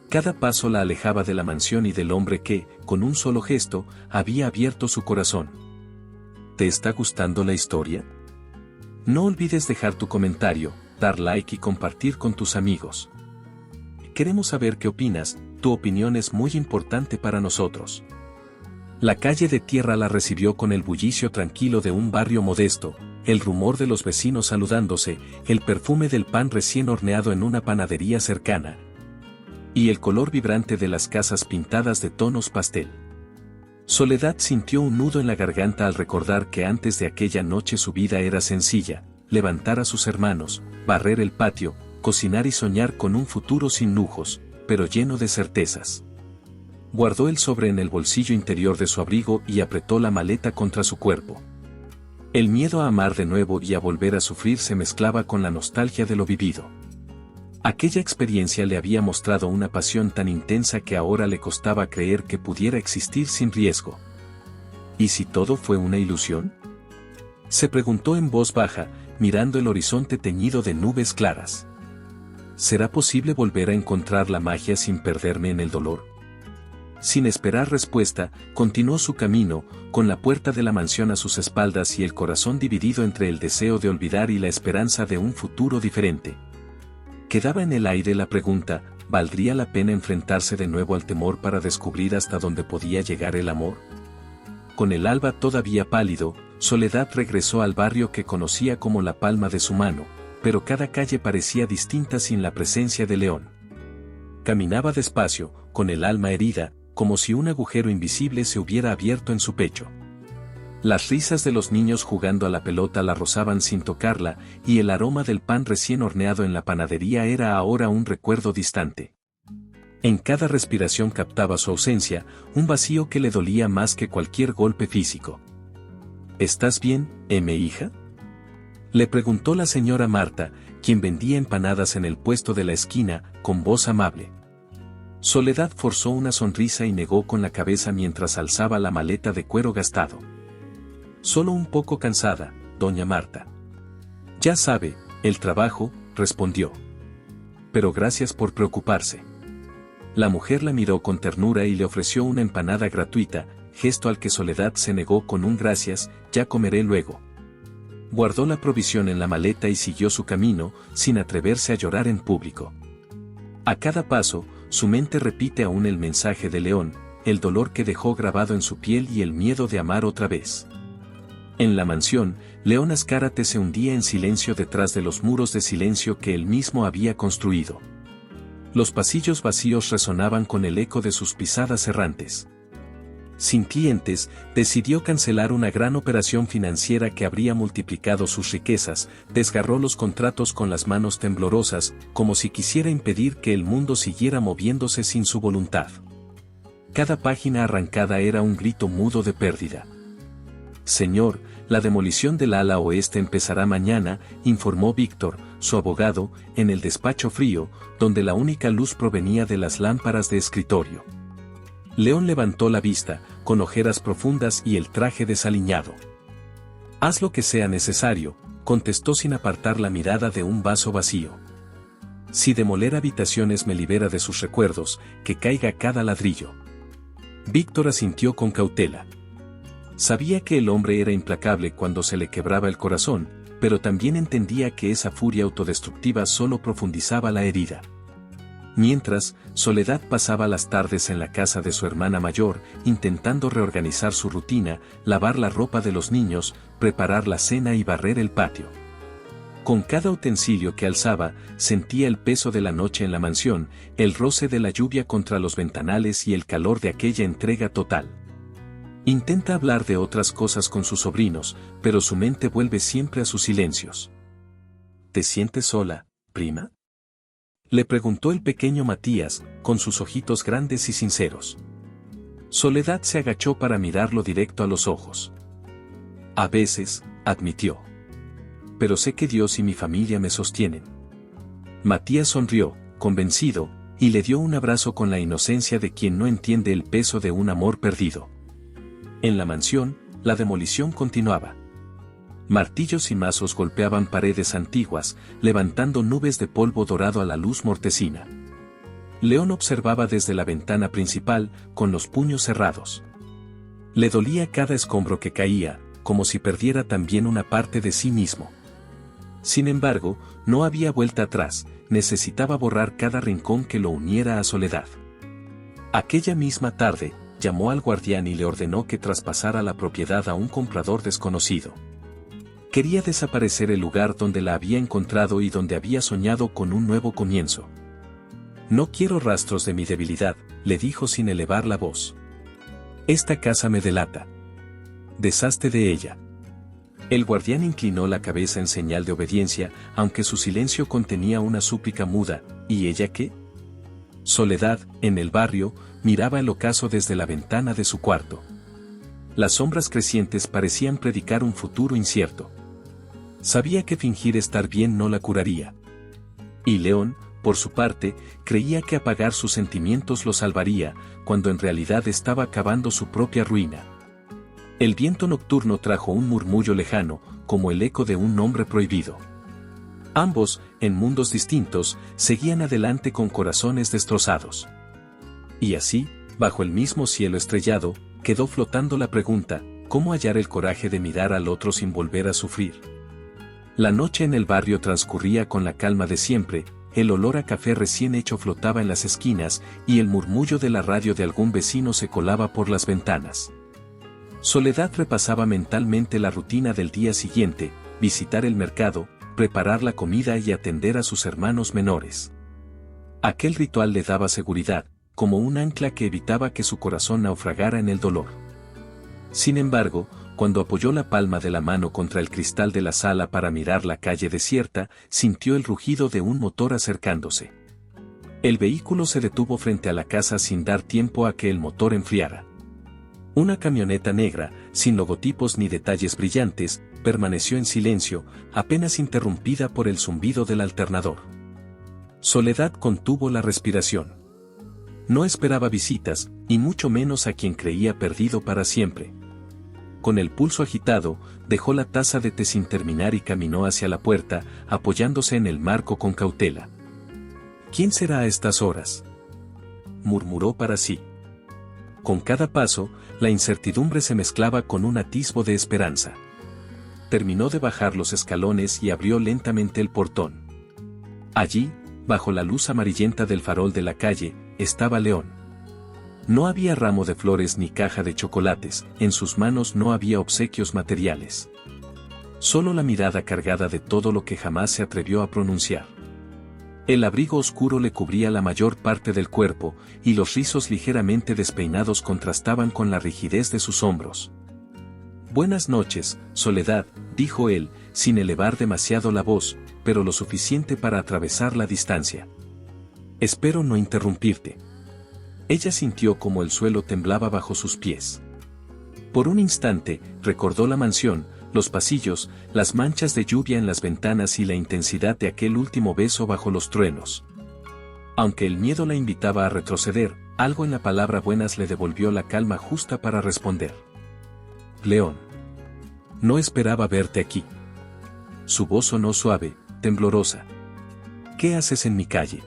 Cada paso la alejaba de la mansión y del hombre que, con un solo gesto, había abierto su corazón. ¿Te está gustando la historia? No olvides dejar tu comentario, dar like y compartir con tus amigos. Queremos saber qué opinas, tu opinión es muy importante para nosotros. La calle de tierra la recibió con el bullicio tranquilo de un barrio modesto, el rumor de los vecinos saludándose, el perfume del pan recién horneado en una panadería cercana, y el color vibrante de las casas pintadas de tonos pastel. Soledad sintió un nudo en la garganta al recordar que antes de aquella noche su vida era sencilla, levantar a sus hermanos, barrer el patio, cocinar y soñar con un futuro sin lujos, pero lleno de certezas. Guardó el sobre en el bolsillo interior de su abrigo y apretó la maleta contra su cuerpo. El miedo a amar de nuevo y a volver a sufrir se mezclaba con la nostalgia de lo vivido. Aquella experiencia le había mostrado una pasión tan intensa que ahora le costaba creer que pudiera existir sin riesgo. ¿Y si todo fue una ilusión? Se preguntó en voz baja, mirando el horizonte teñido de nubes claras. ¿Será posible volver a encontrar la magia sin perderme en el dolor? Sin esperar respuesta, continuó su camino, con la puerta de la mansión a sus espaldas y el corazón dividido entre el deseo de olvidar y la esperanza de un futuro diferente. Quedaba en el aire la pregunta, ¿valdría la pena enfrentarse de nuevo al temor para descubrir hasta dónde podía llegar el amor? Con el alba todavía pálido, Soledad regresó al barrio que conocía como la palma de su mano, pero cada calle parecía distinta sin la presencia de León. Caminaba despacio, con el alma herida, como si un agujero invisible se hubiera abierto en su pecho. Las risas de los niños jugando a la pelota la rozaban sin tocarla, y el aroma del pan recién horneado en la panadería era ahora un recuerdo distante. En cada respiración captaba su ausencia, un vacío que le dolía más que cualquier golpe físico. ¿Estás bien, hija? Le preguntó la señora Marta, quien vendía empanadas en el puesto de la esquina, con voz amable. Soledad forzó una sonrisa y negó con la cabeza mientras alzaba la maleta de cuero gastado. Solo un poco cansada, doña Marta. Ya sabe, el trabajo, respondió. Pero gracias por preocuparse. La mujer la miró con ternura y le ofreció una empanada gratuita, gesto al que Soledad se negó con un gracias, ya comeré luego. Guardó la provisión en la maleta y siguió su camino, sin atreverse a llorar en público. A cada paso, su mente repite aún el mensaje de León, el dolor que dejó grabado en su piel y el miedo de amar otra vez. En la mansión, León Azcárate se hundía en silencio detrás de los muros de silencio que él mismo había construido. Los pasillos vacíos resonaban con el eco de sus pisadas errantes. Sin clientes, decidió cancelar una gran operación financiera que habría multiplicado sus riquezas, desgarró los contratos con las manos temblorosas, como si quisiera impedir que el mundo siguiera moviéndose sin su voluntad. Cada página arrancada era un grito mudo de pérdida. Señor, la demolición del ala oeste empezará mañana, informó Víctor, su abogado, en el despacho frío, donde la única luz provenía de las lámparas de escritorio. León levantó la vista, con ojeras profundas y el traje desaliñado. Haz lo que sea necesario, contestó sin apartar la mirada de un vaso vacío. Si demoler habitaciones me libera de sus recuerdos, que caiga cada ladrillo. Víctor asintió con cautela. Sabía que el hombre era implacable cuando se le quebraba el corazón, pero también entendía que esa furia autodestructiva solo profundizaba la herida. Mientras, Soledad pasaba las tardes en la casa de su hermana mayor, intentando reorganizar su rutina, lavar la ropa de los niños, preparar la cena y barrer el patio. Con cada utensilio que alzaba, sentía el peso de la noche en la mansión, el roce de la lluvia contra los ventanales y el calor de aquella entrega total. Intenta hablar de otras cosas con sus sobrinos, pero su mente vuelve siempre a sus silencios. ¿Te sientes sola, prima?, le preguntó el pequeño Matías, con sus ojitos grandes y sinceros. Soledad se agachó para mirarlo directo a los ojos. A veces, admitió. Pero sé que Dios y mi familia me sostienen. Matías sonrió, convencido, y le dio un abrazo con la inocencia de quien no entiende el peso de un amor perdido. En la mansión, la demolición continuaba. Martillos y mazos golpeaban paredes antiguas, levantando nubes de polvo dorado a la luz mortecina. León observaba desde la ventana principal, con los puños cerrados. Le dolía cada escombro que caía, como si perdiera también una parte de sí mismo. Sin embargo, no había vuelta atrás, necesitaba borrar cada rincón que lo uniera a Soledad. Aquella misma tarde, llamó al guardián y le ordenó que traspasara la propiedad a un comprador desconocido. Quería desaparecer el lugar donde la había encontrado y donde había soñado con un nuevo comienzo. No quiero rastros de mi debilidad, le dijo sin elevar la voz. Esta casa me delata. Deshazte de ella. El guardián inclinó la cabeza en señal de obediencia, aunque su silencio contenía una súplica muda. ¿Y ella qué? Soledad, en el barrio, miraba el ocaso desde la ventana de su cuarto. Las sombras crecientes parecían predicar un futuro incierto. Sabía que fingir estar bien no la curaría. Y León, por su parte, creía que apagar sus sentimientos lo salvaría, cuando en realidad estaba cavando su propia ruina. El viento nocturno trajo un murmullo lejano, como el eco de un nombre prohibido. Ambos, en mundos distintos, seguían adelante con corazones destrozados. Y así, bajo el mismo cielo estrellado, quedó flotando la pregunta, ¿cómo hallar el coraje de mirar al otro sin volver a sufrir? La noche en el barrio transcurría con la calma de siempre, el olor a café recién hecho flotaba en las esquinas, y el murmullo de la radio de algún vecino se colaba por las ventanas. Soledad repasaba mentalmente la rutina del día siguiente, visitar el mercado, preparar la comida y atender a sus hermanos menores. Aquel ritual le daba seguridad, como un ancla que evitaba que su corazón naufragara en el dolor. Sin embargo, cuando apoyó la palma de la mano contra el cristal de la sala para mirar la calle desierta, sintió el rugido de un motor acercándose. El vehículo se detuvo frente a la casa sin dar tiempo a que el motor enfriara. Una camioneta negra, sin logotipos ni detalles brillantes, permaneció en silencio, apenas interrumpida por el zumbido del alternador. Soledad contuvo la respiración. No esperaba visitas, y mucho menos a quien creía perdido para siempre. Con el pulso agitado, dejó la taza de té sin terminar y caminó hacia la puerta, apoyándose en el marco con cautela. ¿Quién será a estas horas?, murmuró para sí. Con cada paso, la incertidumbre se mezclaba con un atisbo de esperanza. Terminó de bajar los escalones y abrió lentamente el portón. Allí, bajo la luz amarillenta del farol de la calle, estaba León. No había ramo de flores ni caja de chocolates, en sus manos no había obsequios materiales. Solo la mirada cargada de todo lo que jamás se atrevió a pronunciar. El abrigo oscuro le cubría la mayor parte del cuerpo, y los rizos ligeramente despeinados contrastaban con la rigidez de sus hombros. «Buenas noches, Soledad», dijo él, sin elevar demasiado la voz, pero lo suficiente para atravesar la distancia. «Espero no interrumpirte». Ella sintió como el suelo temblaba bajo sus pies. Por un instante, recordó la mansión, los pasillos, las manchas de lluvia en las ventanas y la intensidad de aquel último beso bajo los truenos. Aunque el miedo la invitaba a retroceder, algo en la palabra buenas le devolvió la calma justa para responder. «León. No esperaba verte aquí». Su voz sonó suave, temblorosa. «¿Qué haces en mi calle?».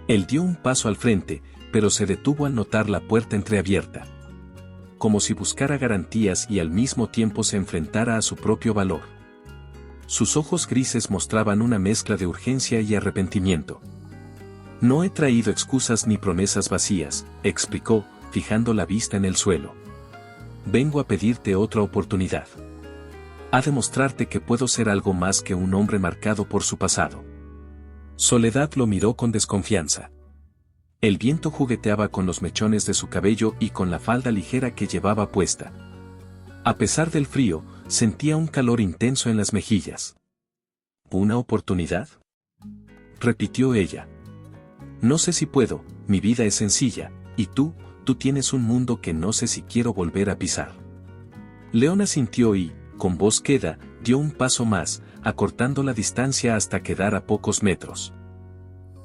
Él dio un paso al frente, pero se detuvo al notar la puerta entreabierta. Como si buscara garantías y al mismo tiempo se enfrentara a su propio valor. Sus ojos grises mostraban una mezcla de urgencia y arrepentimiento. «No he traído excusas ni promesas vacías», explicó, fijando la vista en el suelo. «Vengo a pedirte otra oportunidad. A demostrarte que puedo ser algo más que un hombre marcado por su pasado». Soledad lo miró con desconfianza. El viento jugueteaba con los mechones de su cabello y con la falda ligera que llevaba puesta. A pesar del frío, sentía un calor intenso en las mejillas. «¿Una oportunidad?», repitió ella. «No sé si puedo, mi vida es sencilla, y tú tienes un mundo que no sé si quiero volver a pisar». León asintió y, con voz queda, dio un paso más, acortando la distancia hasta quedar a pocos metros.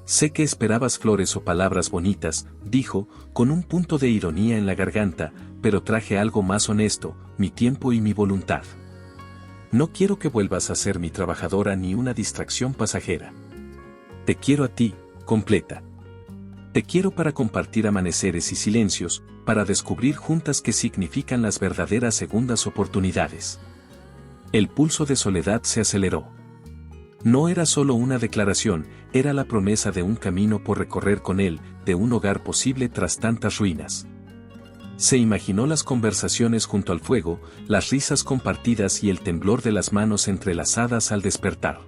«Sé que esperabas flores o palabras bonitas», dijo, con un punto de ironía en la garganta, «pero traje algo más honesto, mi tiempo y mi voluntad. No quiero que vuelvas a ser mi trabajadora ni una distracción pasajera. Te quiero a ti, completa. Te quiero para compartir amaneceres y silencios, para descubrir juntas qué significan las verdaderas segundas oportunidades». El pulso de Soledad se aceleró. No era solo una declaración, era la promesa de un camino por recorrer con él, de un hogar posible tras tantas ruinas. Se imaginó las conversaciones junto al fuego, las risas compartidas y el temblor de las manos entrelazadas al despertar.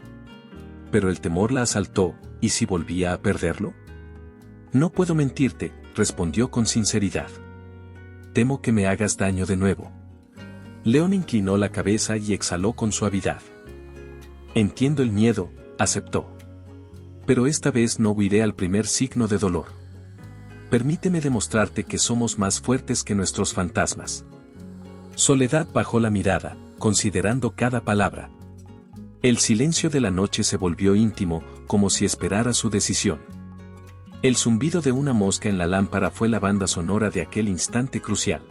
Pero el temor la asaltó, ¿y si volvía a perderlo? «No puedo mentirte», respondió con sinceridad. «Temo que me hagas daño de nuevo». León inclinó la cabeza y exhaló con suavidad. «Entiendo el miedo», aceptó. «Pero esta vez no huiré al primer signo de dolor. Permíteme demostrarte que somos más fuertes que nuestros fantasmas». Soledad bajó la mirada, considerando cada palabra. El silencio de la noche se volvió íntimo, como si esperara su decisión. El zumbido de una mosca en la lámpara fue la banda sonora de aquel instante crucial.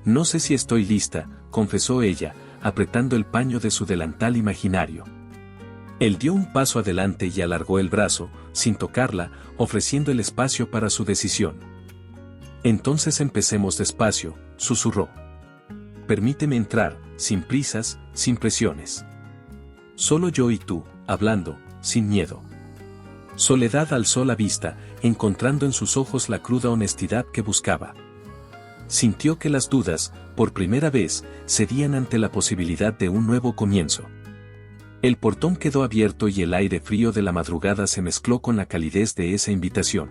«No sé si estoy lista», confesó ella, apretando el paño de su delantal imaginario. Él dio un paso adelante y alargó el brazo, sin tocarla, ofreciendo el espacio para su decisión. «Entonces empecemos despacio», susurró. «Permíteme entrar, sin prisas, sin presiones. Solo yo y tú, hablando, sin miedo». Soledad alzó la vista, encontrando en sus ojos la cruda honestidad que buscaba. Sintió que las dudas, por primera vez, cedían ante la posibilidad de un nuevo comienzo. El portón quedó abierto y el aire frío de la madrugada se mezcló con la calidez de esa invitación.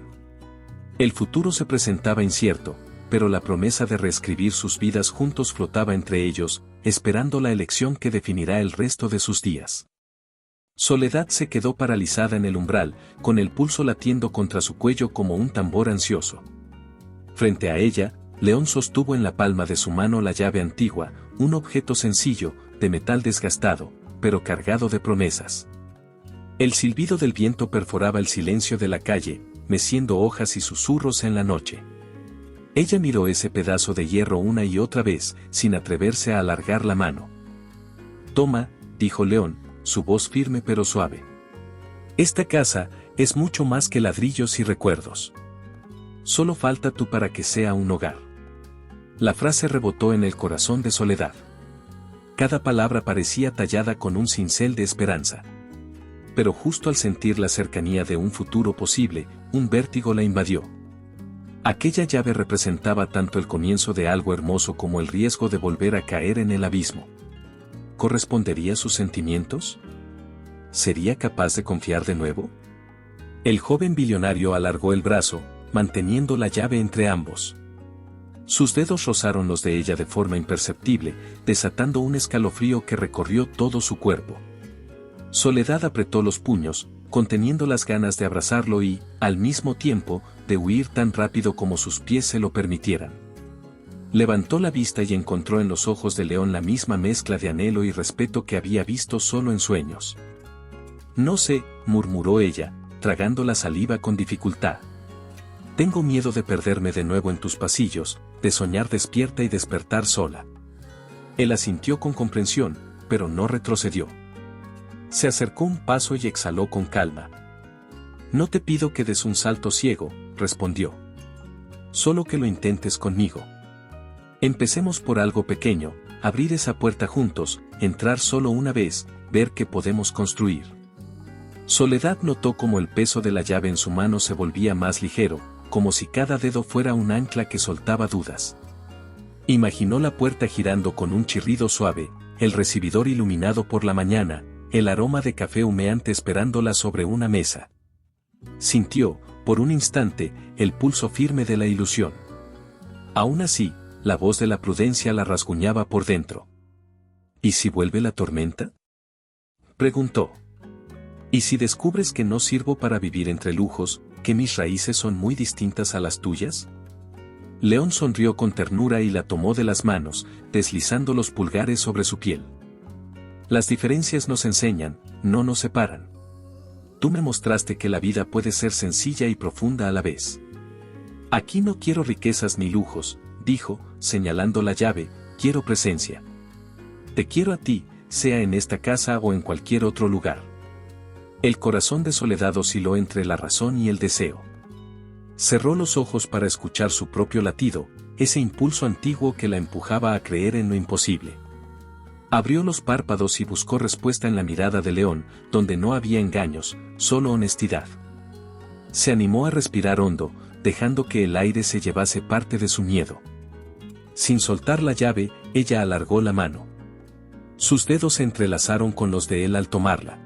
El futuro se presentaba incierto, pero la promesa de reescribir sus vidas juntos flotaba entre ellos, esperando la elección que definirá el resto de sus días. Soledad se quedó paralizada en el umbral, con el pulso latiendo contra su cuello como un tambor ansioso. Frente a ella, León sostuvo en la palma de su mano la llave antigua, un objeto sencillo, de metal desgastado, pero cargado de promesas. El silbido del viento perforaba el silencio de la calle, meciendo hojas y susurros en la noche. Ella miró ese pedazo de hierro una y otra vez, sin atreverse a alargar la mano. «Toma», dijo León, su voz firme pero suave. «Esta casa es mucho más que ladrillos y recuerdos. Solo falta tú para que sea un hogar». La frase rebotó en el corazón de Soledad. Cada palabra parecía tallada con un cincel de esperanza. Pero justo al sentir la cercanía de un futuro posible, un vértigo la invadió. Aquella llave representaba tanto el comienzo de algo hermoso como el riesgo de volver a caer en el abismo. ¿Correspondería a sus sentimientos? ¿Sería capaz de confiar de nuevo? El joven billonario alargó el brazo, manteniendo la llave entre ambos. Sus dedos rozaron los de ella de forma imperceptible, desatando un escalofrío que recorrió todo su cuerpo. Soledad apretó los puños, conteniendo las ganas de abrazarlo y, al mismo tiempo, de huir tan rápido como sus pies se lo permitieran. Levantó la vista y encontró en los ojos de León la misma mezcla de anhelo y respeto que había visto solo en sueños. «No sé», murmuró ella, tragando la saliva con dificultad. «Tengo miedo de perderme de nuevo en tus pasillos, de soñar despierta y despertar sola». Él asintió con comprensión, pero no retrocedió. Se acercó un paso y exhaló con calma. «No te pido que des un salto ciego», respondió. «Solo que lo intentes conmigo. Empecemos por algo pequeño, abrir esa puerta juntos, entrar solo una vez, ver qué podemos construir». Soledad notó cómo el peso de la llave en su mano se volvía más ligero, como si cada dedo fuera un ancla que soltaba dudas. Imaginó la puerta girando con un chirrido suave, el recibidor iluminado por la mañana, el aroma de café humeante esperándola sobre una mesa. Sintió, por un instante, el pulso firme de la ilusión. Aún así, la voz de la prudencia la rasguñaba por dentro. ¿Y si vuelve la tormenta?, preguntó. ¿Y si descubres que no sirvo para vivir entre lujos, que mis raíces son muy distintas a las tuyas? León sonrió con ternura y la tomó de las manos, deslizando los pulgares sobre su piel. Las diferencias nos enseñan, no nos separan. Tú me mostraste que la vida puede ser sencilla y profunda a la vez. Aquí no quiero riquezas ni lujos, dijo, señalando la llave, quiero presencia. Te quiero a ti, sea en esta casa o en cualquier otro lugar. El corazón de Soledad osciló entre la razón y el deseo. Cerró los ojos para escuchar su propio latido, ese impulso antiguo que la empujaba a creer en lo imposible. Abrió los párpados y buscó respuesta en la mirada de León, donde no había engaños, solo honestidad. Se animó a respirar hondo, dejando que el aire se llevase parte de su miedo. Sin soltar la llave, ella alargó la mano. Sus dedos se entrelazaron con los de él al tomarla.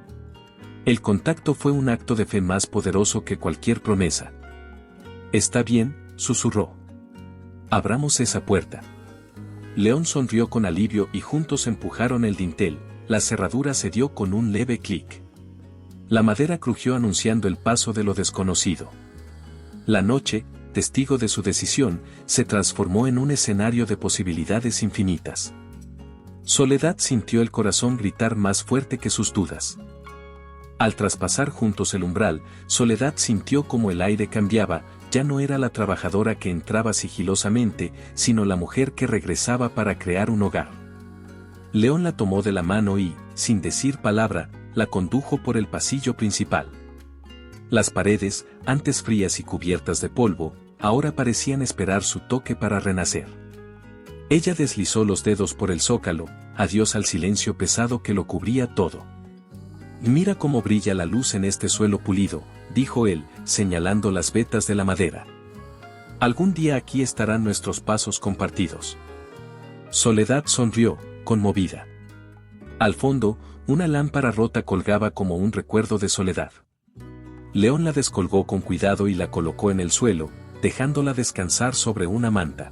El contacto fue un acto de fe más poderoso que cualquier promesa. «Está bien», susurró. «Abramos esa puerta». León sonrió con alivio y juntos empujaron el dintel, la cerradura cedió con un leve clic. La madera crujió anunciando el paso de lo desconocido. La noche, testigo de su decisión, se transformó en un escenario de posibilidades infinitas. Soledad sintió el corazón gritar más fuerte que sus dudas. Al traspasar juntos el umbral, Soledad sintió como el aire cambiaba, ya no era la trabajadora que entraba sigilosamente, sino la mujer que regresaba para crear un hogar. León la tomó de la mano y, sin decir palabra, la condujo por el pasillo principal. Las paredes, antes frías y cubiertas de polvo, ahora parecían esperar su toque para renacer. Ella deslizó los dedos por el zócalo, adiós al silencio pesado que lo cubría todo. «Mira cómo brilla la luz en este suelo pulido», dijo él, señalando las vetas de la madera. «Algún día aquí estarán nuestros pasos compartidos». Soledad sonrió, conmovida. Al fondo, una lámpara rota colgaba como un recuerdo de Soledad. León la descolgó con cuidado y la colocó en el suelo, dejándola descansar sobre una manta.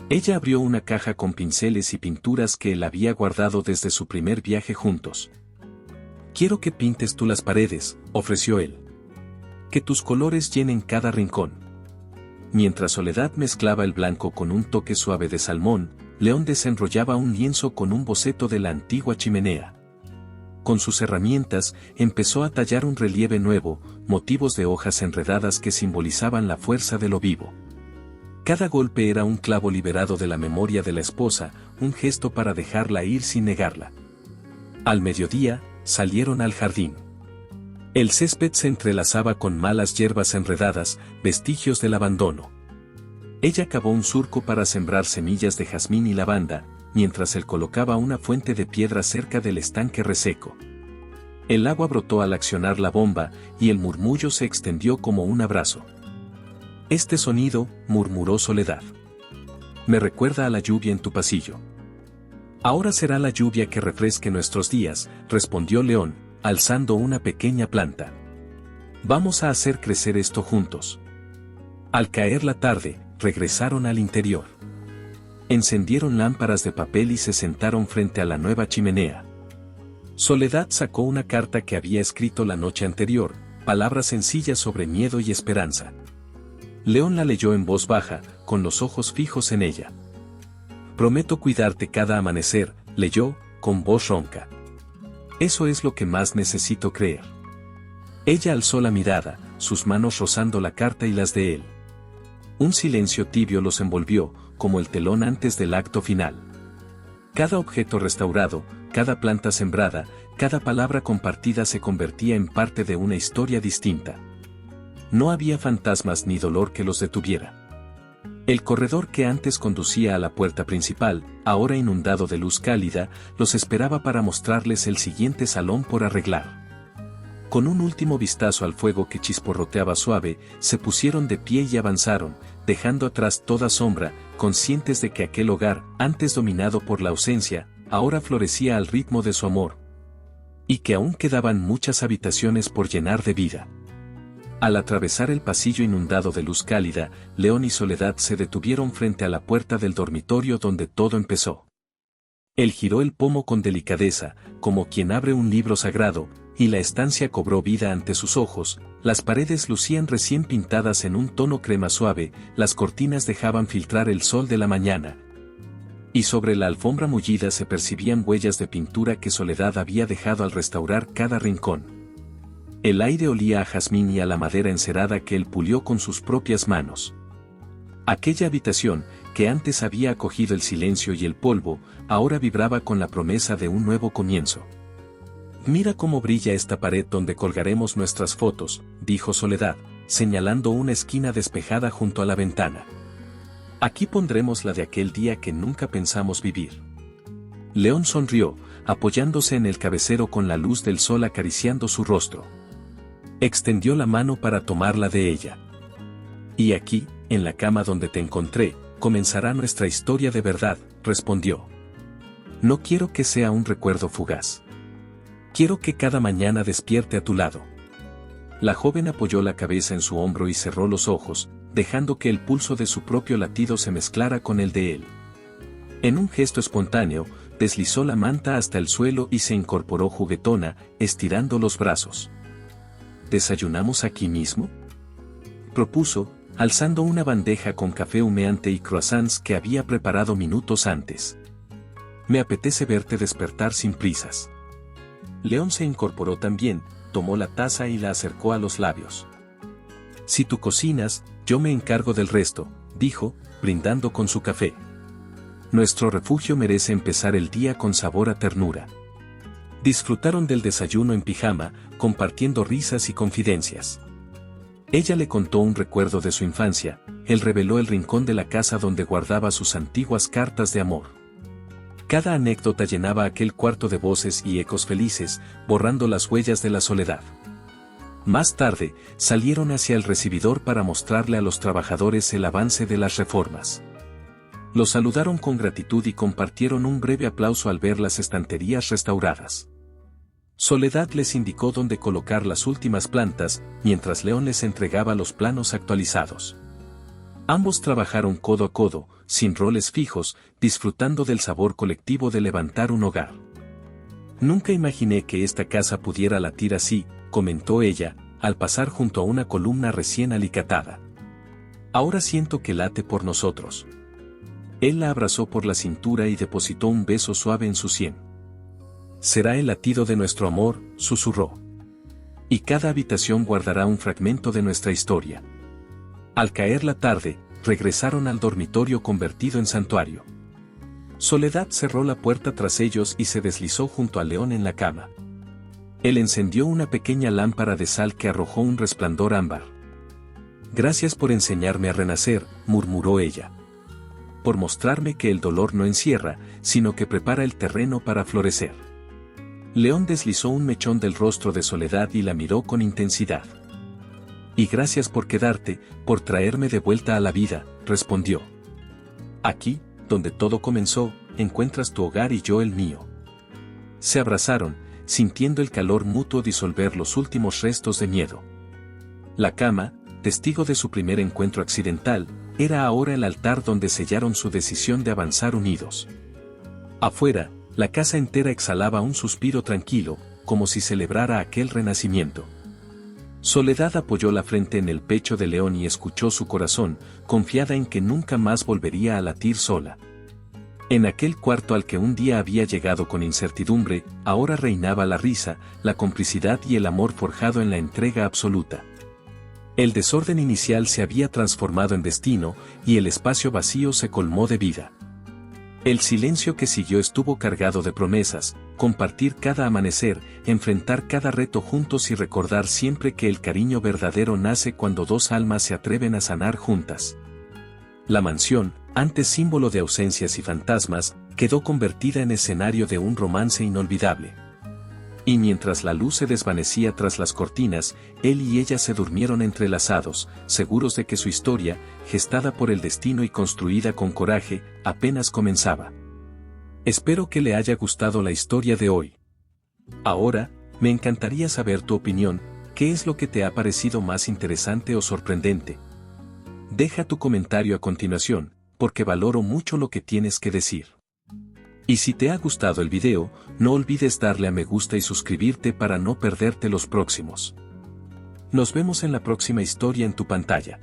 Ella abrió una caja con pinceles y pinturas que él había guardado desde su primer viaje juntos. Quiero que pintes tú las paredes, ofreció él. Que tus colores llenen cada rincón. Mientras Soledad mezclaba el blanco con un toque suave de salmón, León desenrollaba un lienzo con un boceto de la antigua chimenea. Con sus herramientas, empezó a tallar un relieve nuevo, motivos de hojas enredadas que simbolizaban la fuerza de lo vivo. Cada golpe era un clavo liberado de la memoria de la esposa, un gesto para dejarla ir sin negarla. Al mediodía, salieron al jardín. El césped se entrelazaba con malas hierbas enredadas, vestigios del abandono. Ella cavó un surco para sembrar semillas de jazmín y lavanda, mientras él colocaba una fuente de piedra cerca del estanque reseco. El agua brotó al accionar la bomba, y el murmullo se extendió como un abrazo. Este sonido, murmuró Soledad. Me recuerda a la lluvia en tu pasillo. Ahora será la lluvia que refresque nuestros días, respondió León, alzando una pequeña planta. Vamos a hacer crecer esto juntos. Al caer la tarde, regresaron al interior. Encendieron lámparas de papel y se sentaron frente a la nueva chimenea. Soledad sacó una carta que había escrito la noche anterior, palabras sencillas sobre miedo y esperanza. León la leyó en voz baja, con los ojos fijos en ella. Prometo cuidarte cada amanecer, leyó, con voz ronca. Eso es lo que más necesito creer. Ella alzó la mirada, sus manos rozando la carta y las de él. Un silencio tibio los envolvió, como el telón antes del acto final. Cada objeto restaurado, cada planta sembrada, cada palabra compartida se convertía en parte de una historia distinta. No había fantasmas ni dolor que los detuviera. El corredor que antes conducía a la puerta principal, ahora inundado de luz cálida, los esperaba para mostrarles el siguiente salón por arreglar. Con un último vistazo al fuego que chisporroteaba suave, se pusieron de pie y avanzaron, dejando atrás toda sombra, conscientes de que aquel hogar, antes dominado por la ausencia, ahora florecía al ritmo de su amor. Y que aún quedaban muchas habitaciones por llenar de vida. Al atravesar el pasillo inundado de luz cálida, León y Soledad se detuvieron frente a la puerta del dormitorio donde todo empezó. Él giró el pomo con delicadeza, como quien abre un libro sagrado, y la estancia cobró vida ante sus ojos. Las paredes lucían recién pintadas en un tono crema suave, las cortinas dejaban filtrar el sol de la mañana. Y sobre la alfombra mullida se percibían huellas de pintura que Soledad había dejado al restaurar cada rincón. El aire olía a jazmín y a la madera encerada que él pulió con sus propias manos. Aquella habitación, que antes había acogido el silencio y el polvo, ahora vibraba con la promesa de un nuevo comienzo. Mira cómo brilla esta pared donde colgaremos nuestras fotos, dijo Soledad, señalando una esquina despejada junto a la ventana. Aquí pondremos la de aquel día que nunca pensamos vivir. León sonrió, apoyándose en el cabecero con la luz del sol acariciando su rostro. Extendió la mano para tomarla de ella. Y aquí, en la cama donde te encontré, comenzará nuestra historia de verdad, respondió. No quiero que sea un recuerdo fugaz. Quiero que cada mañana despierte a tu lado. La joven apoyó la cabeza en su hombro y cerró los ojos, dejando que el pulso de su propio latido se mezclara con el de él. En un gesto espontáneo, deslizó la manta hasta el suelo y se incorporó juguetona, estirando los brazos. ¿Desayunamos aquí mismo?, propuso, alzando una bandeja con café humeante y croissants que había preparado minutos antes. Me apetece verte despertar sin prisas. León se incorporó también, tomó la taza y la acercó a los labios. Si tú cocinas, yo me encargo del resto, dijo, brindando con su café. Nuestro refugio merece empezar el día con sabor a ternura. Disfrutaron del desayuno en pijama, compartiendo risas y confidencias. Ella le contó un recuerdo de su infancia, él reveló el rincón de la casa donde guardaba sus antiguas cartas de amor. Cada anécdota llenaba aquel cuarto de voces y ecos felices, borrando las huellas de la soledad. Más tarde, salieron hacia el recibidor para mostrarle a los trabajadores el avance de las reformas. Los saludaron con gratitud y compartieron un breve aplauso al ver las estanterías restauradas. Soledad les indicó dónde colocar las últimas plantas, mientras León les entregaba los planos actualizados. Ambos trabajaron codo a codo, sin roles fijos, disfrutando del sabor colectivo de levantar un hogar. Nunca imaginé que esta casa pudiera latir así, comentó ella, al pasar junto a una columna recién alicatada. Ahora siento que late por nosotros. Él la abrazó por la cintura y depositó un beso suave en su sien. Será el latido de nuestro amor, susurró. Y cada habitación guardará un fragmento de nuestra historia. Al caer la tarde, regresaron al dormitorio convertido en santuario. Soledad cerró la puerta tras ellos y se deslizó junto a León en la cama. Él encendió una pequeña lámpara de sal que arrojó un resplandor ámbar. Gracias por enseñarme a renacer, murmuró ella. Por mostrarme que el dolor no encierra, sino que prepara el terreno para florecer. León deslizó un mechón del rostro de Soledad y la miró con intensidad. Y gracias por quedarte, por traerme de vuelta a la vida, respondió. Aquí, donde todo comenzó, encuentras tu hogar y yo el mío. Se abrazaron, sintiendo el calor mutuo disolver los últimos restos de miedo. La cama, testigo de su primer encuentro accidental, era ahora el altar donde sellaron su decisión de avanzar unidos. Afuera, la casa entera exhalaba un suspiro tranquilo, como si celebrara aquel renacimiento. Soledad apoyó la frente en el pecho de León y escuchó su corazón, confiada en que nunca más volvería a latir sola. En aquel cuarto al que un día había llegado con incertidumbre, ahora reinaba la risa, la complicidad y el amor forjado en la entrega absoluta. El desorden inicial se había transformado en destino, y el espacio vacío se colmó de vida. El silencio que siguió estuvo cargado de promesas, compartir cada amanecer, enfrentar cada reto juntos y recordar siempre que el cariño verdadero nace cuando dos almas se atreven a sanar juntas. La mansión, antes símbolo de ausencias y fantasmas, quedó convertida en escenario de un romance inolvidable. Y mientras la luz se desvanecía tras las cortinas, él y ella se durmieron entrelazados, seguros de que su historia, gestada por el destino y construida con coraje, apenas comenzaba. Espero que le haya gustado la historia de hoy. Ahora, me encantaría saber tu opinión, ¿qué es lo que te ha parecido más interesante o sorprendente? Deja tu comentario a continuación, porque valoro mucho lo que tienes que decir. Y si te ha gustado el video, no olvides darle a me gusta y suscribirte para no perderte los próximos. Nos vemos en la próxima historia en tu pantalla.